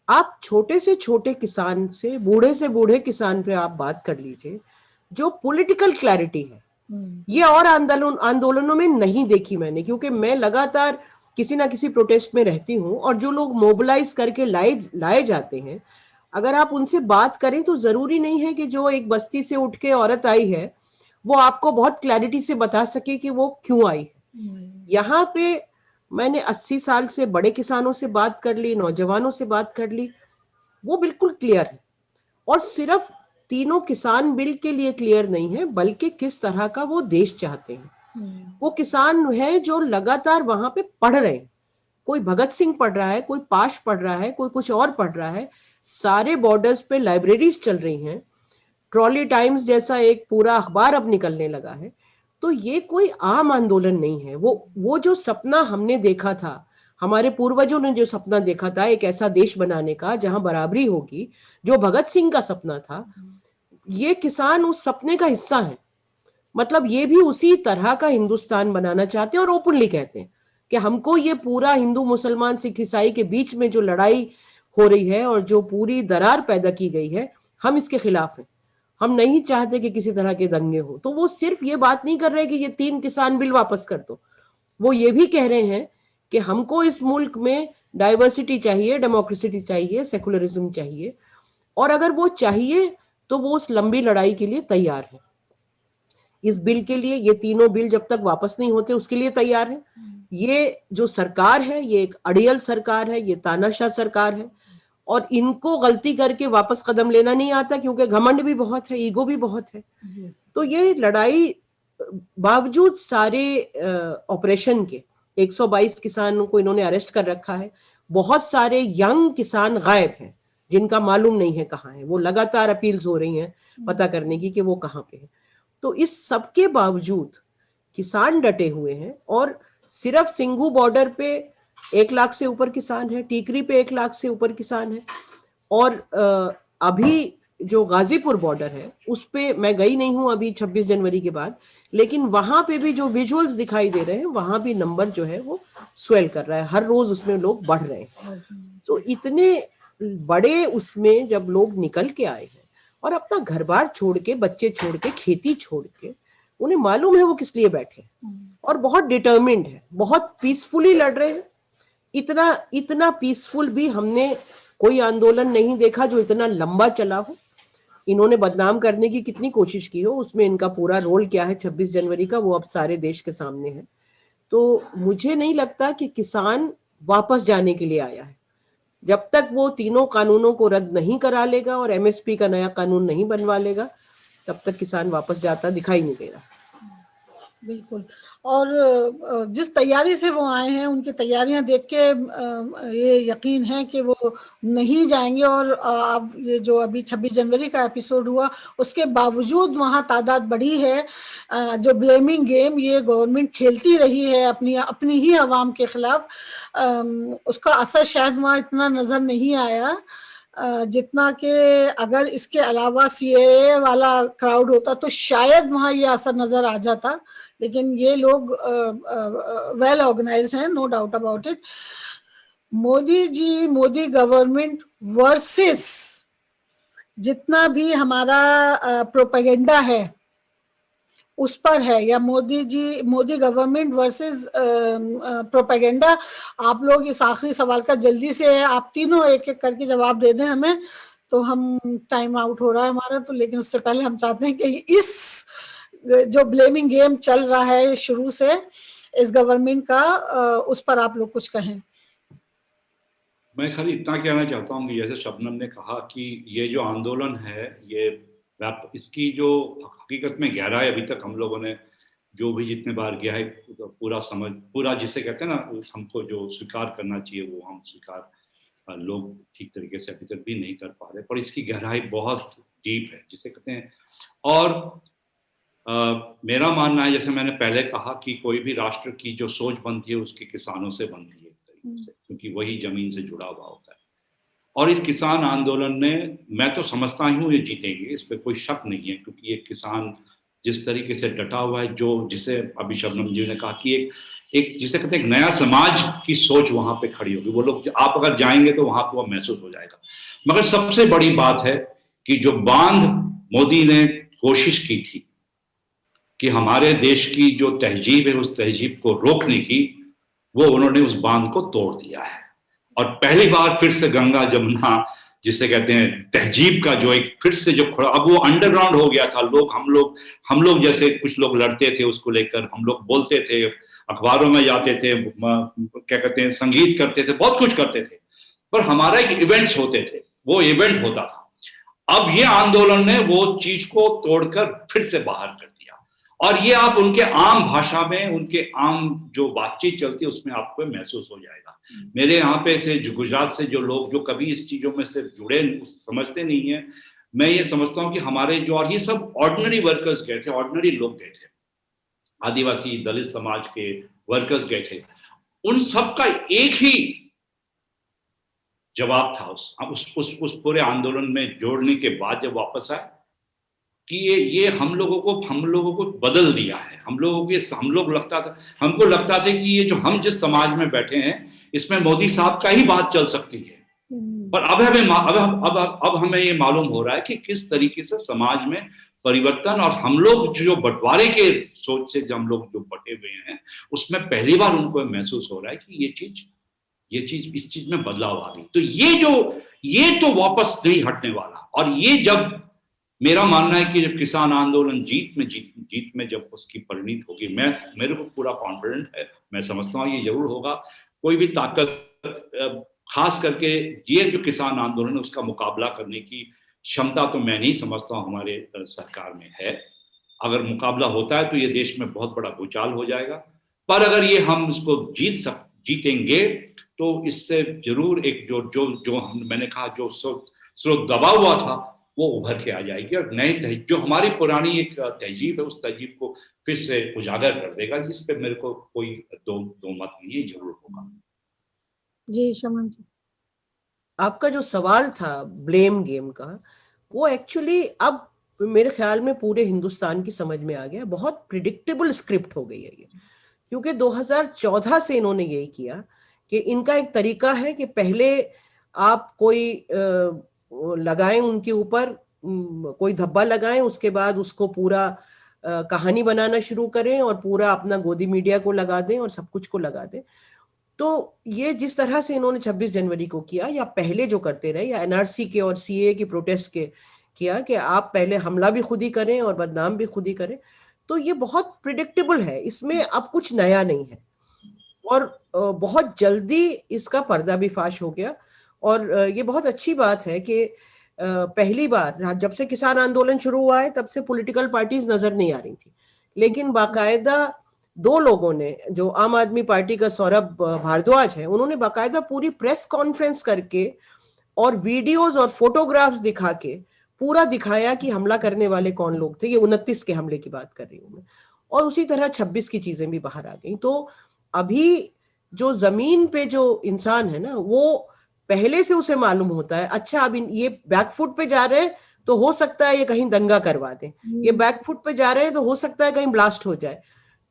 आप छोटे से छोटे किसान से बूढ़े किसान पे आप बात कर लीजिए। जो पॉलिटिकल क्लैरिटी है ये और आंदोलनों में नहीं देखी मैंने, क्योंकि मैं लगातार किसी ना किसी प्रोटेस्ट में रहती हूँ। और जो लोग मोबिलाइज करके लाए जाते हैं, अगर आप उनसे बात करें तो जरूरी नहीं है कि जो एक बस्ती से उठ के औरत आई है वो आपको बहुत क्लैरिटी से बता सके कि वो क्यों आई है। यहाँ पे मैंने 80 साल से बड़े किसानों से बात कर ली, नौजवानों से बात कर ली, वो बिल्कुल क्लियर है। और सिर्फ तीनों किसान बिल के लिए क्लियर नहीं है, बल्कि किस तरह का वो देश चाहते हैं। वो किसान है जो लगातार वहां पे पढ़ रहे हैं, कोई भगत सिंह पढ़ रहा है, कोई पाश पढ़ रहा है, कोई कुछ और पढ़ रहा है। सारे बॉर्डर्स पे लाइब्रेरीज चल रही हैं, ट्रॉली टाइम्स जैसा एक पूरा अखबार अब निकलने लगा है। तो ये कोई आम आंदोलन नहीं है। वो जो सपना हमने देखा था, हमारे पूर्वजों ने जो सपना देखा था एक ऐसा देश बनाने का जहां बराबरी होगी, जो भगत सिंह का सपना था, ये किसान उस सपने का हिस्सा है। मतलब ये भी उसी तरह का हिंदुस्तान बनाना चाहते हैं और ओपनली कहते हैं कि हमको ये पूरा हिंदू मुसलमान सिख ईसाई के बीच में जो लड़ाई हो रही है और जो पूरी दरार पैदा की गई है, हम इसके खिलाफ हैं। हम नहीं चाहते कि किसी तरह के दंगे हो। तो वो सिर्फ ये बात नहीं कर रहे कि ये 3 किसान बिल वापस कर दो, वो ये भी कह रहे हैं कि हमको इस मुल्क में डाइवर्सिटी चाहिए, डेमोक्रेसी चाहिए, सेकुलरिज्म चाहिए, और अगर वो चाहिए तो वो उस लंबी लड़ाई के लिए तैयार है। इस बिल के लिए, ये तीनों बिल जब तक वापस नहीं होते उसके लिए तैयार है। ये जो सरकार है ये एक अड़ियल सरकार है, ये तानाशाह सरकार है, और इनको गलती करके वापस कदम लेना नहीं आता, क्योंकि घमंड भी बहुत है, ईगो भी बहुत है। तो ये लड़ाई बावजूद सारे ऑपरेशन के 122 किसानों को इन्होंने अरेस्ट कर रखा है। बहुत सारे यंग किसान गायब हैं जिनका मालूम नहीं है कहाँ है, वो लगातार अपील्स हो रही हैं पता करने की कि वो कहाँ पे है। तो इस सब के बावजूद किसान डटे हुए हैं, और सिर्फ सिंघू बॉर्डर पे 1 लाख से ऊपर किसान है, टीकरी पे 1 लाख से ऊपर किसान है, और अभी जो गाजीपुर बॉर्डर है उस पे मैं गई नहीं हूं अभी 26 जनवरी के बाद, लेकिन वहां पे भी जो विजुअल्स दिखाई दे रहे हैं वहां भी नंबर जो है वो स्वेल कर रहा है, हर रोज उसमें लोग बढ़ रहे हैं। तो इतने बड़े उसमें जब लोग निकल के आए हैं और अपना घर बार छोड़ के, बच्चे छोड़ के, खेती छोड़ के, उन्हें मालूम है वो किस लिए बैठे और बहुत डिटर्मिन्ड है, बहुत पीसफुली लड़ रहे हैं। इतना पीसफुल भी हमने कोई आंदोलन नहीं देखा जो इतना लंबा चला हो। इन्होंने बदनाम करने की कितनी कोशिश की हो, उसमें इनका पूरा रोल क्या है 26 जनवरी का, वो अब सारे देश के सामने है। तो मुझे नहीं लगता कि किसान वापस जाने के लिए आया है। जब तक वो तीनों कानूनों को रद्द नहीं करा लेगा और एमएसपी का नया कानून नहीं बनवा लेगा, तब तक किसान वापस जाता दिखाई नहीं दे रहा। बिल्कुल। और जिस तैयारी से वो आए हैं उनकी तैयारियां देख के ये यकीन है कि वो नहीं जाएंगे। और अब ये जो अभी 26 जनवरी का एपिसोड हुआ उसके बावजूद वहाँ तादाद बढ़ी है। जो ब्लेमिंग गेम ये गवर्नमेंट खेलती रही है अपनी ही आवाम के खिलाफ, उसका असर शायद वहाँ इतना नजर नहीं आया जितना कि अगर इसके अलावा सीएए वाला क्राउड होता तो शायद वहाँ ये असर नजर आ जाता। लेकिन ये लोग वेल ऑर्गेनाइज्ड हैं, no doubt about it. Modi ji, Modi government versus जितना भी हमारा प्रोपेगेंडा है उस पर है, या मोदी गवर्नमेंट वर्सेस प्रोपेगेंडा। आप लोग इस आखिरी सवाल का जल्दी से आप तीनों एक एक करके जवाब दे दें हमें, तो हम टाइम आउट हो रहा है हमारा तो। लेकिन उससे पहले हम चाहते हैं कि इस जो ब्लेमिंग गेम चल रहा है शुरू से इस गवर्नमेंट का, उस पर आप लोग कुछ कहें। मैं खाली इतना कहना चाहता हूँ कि जैसे शबनम ने कहा कि ये जो आंदोलन है ये इसकी जो हकीकत में गहराई अभी तक हम लोगों ने जो भी जितने बार गया है पूरा जिसे कहते हैं ना, हमको जो स्वीकार करना चाहिए वो हम स्वीकार लोग ठीक तरीके से अभी तक भी नहीं कर पा रहे, पर इसकी गहराई बहुत डीप है जिसे कहते हैं। और मेरा मानना है, जैसे मैंने पहले कहा, कि कोई भी राष्ट्र की जो सोच बनती है उसके किसानों से बनती है एक तरीके से, क्योंकि वही जमीन से जुड़ा हुआ होता है। और इस किसान आंदोलन ने, मैं तो समझता हूँ ये जीतेंगे, इस पर कोई शक नहीं है, क्योंकि ये किसान जिस तरीके से डटा हुआ है, जो जिसे अभी शबनम जी ने कहा कि एक जिसे कहते हैं एक नया समाज की सोच वहां पे खड़ी होगी। वो लोग, आप अगर जाएंगे तो वहां पर वो महसूस हो जाएगा। मगर सबसे बड़ी बात है कि जो बांध मोदी ने कोशिश की थी कि हमारे देश की जो तहजीब है उस तहजीब को रोकने की, वो उन्होंने उस बांध को तोड़ दिया है। और पहली बार फिर से गंगा जमुना जिसे कहते हैं तहजीब का जो एक फिर से जो खड़ा, अब वो अंडरग्राउंड हो गया था। हम लोग जैसे कुछ लोग लड़ते थे उसको लेकर, हम लोग बोलते थे, अखबारों में जाते थे, क्या कहते हैं संगीत करते थे, बहुत कुछ करते थे, पर हमारा एक इवेंट्स होते थे, वो इवेंट होता था। अब ये आंदोलन ने वो चीज को तोड़कर फिर से बाहर कर दिया। और ये आप उनके आम भाषा में, उनके आम जो बातचीत चलती है उसमें आपको महसूस हो जाएगा। मेरे यहाँ पे से गुजरात से जो लोग जो कभी इस चीजों में से जुड़े समझते नहीं है, मैं ये समझता हूँ कि हमारे जो, और ये सब ऑर्डिनरी वर्कर्स गए थे, ऑर्डिनरी लोग गए थे, आदिवासी दलित समाज के वर्कर्स गए थे, उन सब का एक ही जवाब था उस पूरे आंदोलन में जोड़ने के बाद जब वापस आए कि ये हम लोगों को बदल दिया है। हमको लगता था कि ये जो हम जिस समाज में बैठे हैं इसमें मोदी साहब का ही बात चल सकती है, पर अब हमें ये मालूम हो रहा है कि किस तरीके से समाज में परिवर्तन, और हम लोग जो बंटवारे के सोच से जब हम लोग जो बटे हुए हैं, उसमें पहली बार उनको महसूस हो रहा है कि ये चीज इस चीज में बदलाव आ गई। तो ये तो वापस नहीं हटने वाला। और ये जब, मेरा मानना है कि जब किसान आंदोलन जीत में जब उसकी परिणत होगी, मेरे को पूरा कॉन्फिडेंट है, मैं समझता हूँ ये जरूर होगा। कोई भी ताकत, खास करके ये जो किसान आंदोलन है, उसका मुकाबला करने की क्षमता तो मैं नहीं समझता हूँ हमारे सरकार में है। अगर मुकाबला होता है तो ये देश में बहुत बड़ा भूचाल हो जाएगा। पर अगर ये हम इसको जीतेंगे तो इससे जरूर एक मैंने कहा जो स्रोत दबा हुआ था वो उभर के आ जाएगी, और नए जो हमारी पुरानी एक तहजीब है, उस तहजीब को फिर से उजागर कर देगा। इस पे मेरे को कोई दो मत नहीं है, जरूर होगा। जी शमन जी, आपका जो सवाल था ब्लेम गेम का, वो एक्चुअली अब मेरे ख्याल में पूरे हिंदुस्तान की समझ में आ गया। बहुत प्रिडिक्टेबल स्क्रिप्ट हो गई है ये, क्योंकि 2014 से इन्होंने यही किया कि इनका एक तरीका है कि पहले आप कोई लगाएं उनके ऊपर, कोई धब्बा लगाएं, उसके बाद उसको पूरा कहानी बनाना शुरू करें और पूरा अपना गोदी मीडिया को लगा दें और सब कुछ को लगा दें। तो ये जिस तरह से इन्होंने 26 जनवरी को किया, या पहले जो करते रहे, या एनआरसी के और सीए की प्रोटेस्ट के किया, कि आप पहले हमला भी खुद ही करें और बदनाम भी खुद ही करें, तो ये बहुत प्रिडिक्टेबल है, इसमें अब कुछ नया नहीं है। और बहुत जल्दी इसका पर्दा भी फाश हो गया। और ये बहुत अच्छी बात है कि पहली बार जब से किसान आंदोलन शुरू हुआ है तब से पॉलिटिकल पार्टीज नजर नहीं आ रही थी, लेकिन बाकायदा दो लोगों ने, जो आम आदमी पार्टी का सौरभ भारद्वाज है, उन्होंने बाकायदा पूरी प्रेस कॉन्फ्रेंस करके और वीडियोस और फोटोग्राफ्स दिखा के पूरा दिखाया कि हमला करने वाले कौन लोग थे। ये 29 के हमले की बात कर रही हूँ मैं। और उसी तरह 26 की चीजें भी बाहर आ गई। तो अभी जो जमीन पे जो इंसान है ना, वो पहले से उसे मालूम होता है, अच्छा अब ये बैकफुट पे जा रहे हैं तो हो सकता है ये कहीं दंगा करवा दें, ये बैकफुट पे जा रहे हैं तो हो सकता है कहीं ब्लास्ट हो जाए।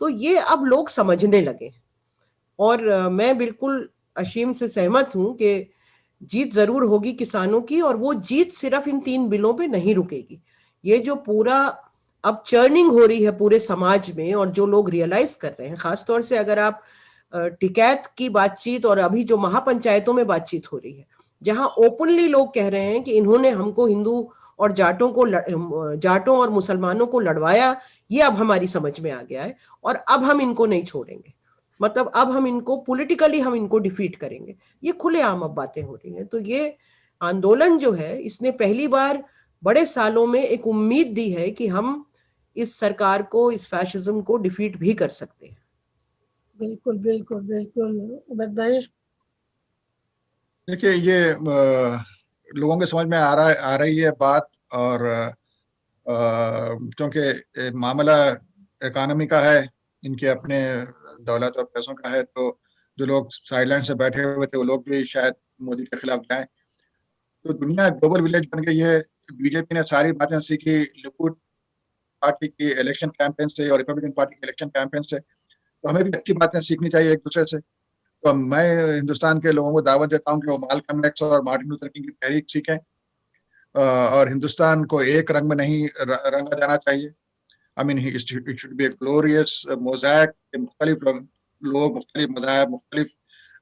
तो ये अब लोग समझने लगे। और मैं बिल्कुल अशीम से सहमत हूं कि जीत जरूर होगी किसानों की, और वो जीत सिर्फ इन 3 बिलों पे नहीं रुकेगी। ये जो पूरा अब चर्निंग हो रही है पूरे समाज में, और जो लोग रियलाइज कर रहे हैं, खासतौर से अगर आप टिकैत की बातचीत और अभी जो महापंचायतों में बातचीत हो रही है, जहां ओपनली लोग कह रहे हैं कि इन्होंने हमको हिंदू और जाटों और मुसलमानों को लड़वाया, ये अब हमारी समझ में आ गया है और अब हम इनको नहीं छोड़ेंगे, मतलब अब हम इनको पॉलिटिकली हम इनको डिफीट करेंगे। ये खुलेआम अब बातें हो रही हैं। तो ये आंदोलन जो है, इसने पहली बार बड़े सालों में एक उम्मीद दी है कि हम इस सरकार को, इस फैशिज्म को डिफीट भी कर सकते हैं। बिल्कुल बिल्कुल बिल्कुल। उबैद भाई, देखिए ये लोगों के समझ में आ रही है बात, और क्योंकि मामला इकानमी का है, इनके अपने दौलत और पैसों का है, तो जो लोग साइडलाइन से बैठे हुए थे वो लोग भी शायद मोदी के खिलाफ जाएं। तो दुनिया ग्लोबल विलेज बन गई है। बीजेपी ने सारी बातें सीखी लिकुड पार्टी की इलेक्शन कैंपेन से और रिपब्लिकन पार्टी के इलेक्शन कैंपेन से, तो हमें भी अच्छी बातें सीखनी चाहिए एक दूसरे से। तो मैं हिंदुस्तान के लोगों को दावत देता हूँ कि वो मालकम एक्स और मार्टिन लूथर किंग की तहरीक सीखें, और हिंदुस्तान को एक रंग में नहीं रंगा जाना चाहिए। I mean it should be a glorious mosaic, मुख्तलिफ लोग, मुख्तलिफ मज़ाहब, मुख्तलिफ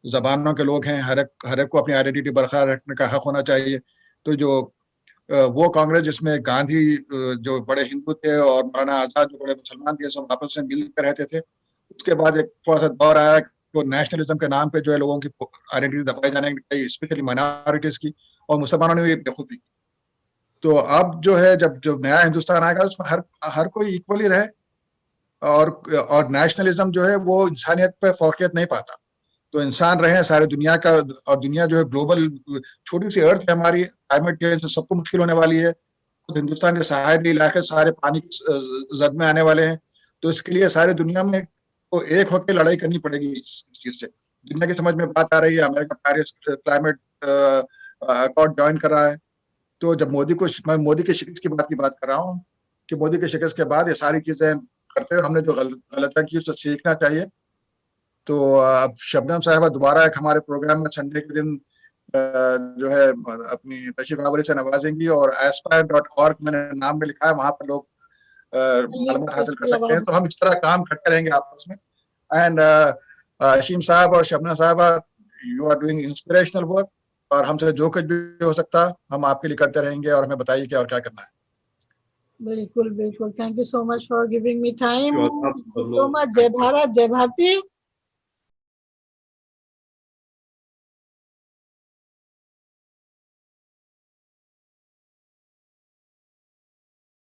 ज़बानों के लोग हैं, हर एक को अपनी आइडेंटिटी बरकरार रखने का हक होना चाहिए। तो जो वो कांग्रेस जिसमें गांधी जो बड़े हिंदू थे और मौलाना आज़ाद जो बड़े मुसलमान थे, सब आपस में मिलकर रहते थे, उसके बाद एक थोड़ा सा दौर आया वो नेशनलिज्म के नाम पे जो है लोगों की आइडेंटिटी दबाई जाने की, स्पेशली माइनॉरिटीज की, और मुसलमानों ने भी बेखूबी की। तो अब जो है जब नया हिंदुस्तान आएगा उसमें हर कोई इक्वली रहे, और नेशनलिज्म जो है वो इंसानियत पे फौकियत नहीं पाता। तो इंसान रहे सारे दुनिया का, और दुनिया जो है ग्लोबल, छोटी सी अर्थ है हमारी, क्लाइमेट चेंज से सबको मुश्किल होने वाली है। तो हिंदुस्तान के सहायक इलाके सारे पानी की जद में आने वाले हैं। तो इसके लिए सारी दुनिया में तो एक होकर लड़ाई करनी पड़ेगी इस चीज से। दुनिया की समझ में बात आ रही है, America Paris climate accord join कर रहा है। तो जब मैं मोदी के शिकस्त की बात कर रहा हूँ कि मोदी के शिकस्त के बाद ये सारी चीजें करते हुए हमने जो गलतियां की उससे सीखना चाहिए। तो अब शबनम साहिबा दोबारा एक हमारे प्रोग्राम में संडे के दिन जो है अपनी तशरीफ आवरी से नवाजेंगी। और aspire.org मैंने नाम में लिखा है, वहां पर लोग मालूमात हासिल कर सकते हैं। तो हम इस तरह काम करते रहेंगे आपस में। एंड अशीम साहब और शबना साहबा, you are doing inspirational work, और हमसे जो कुछ भी हो सकता हम आपके लिए करते रहेंगे, और हमें बताइए क्या और क्या करना है। बिल्कुल बिल्कुल, thank you so much for giving me time, so so much. जय भारत, जय भारती।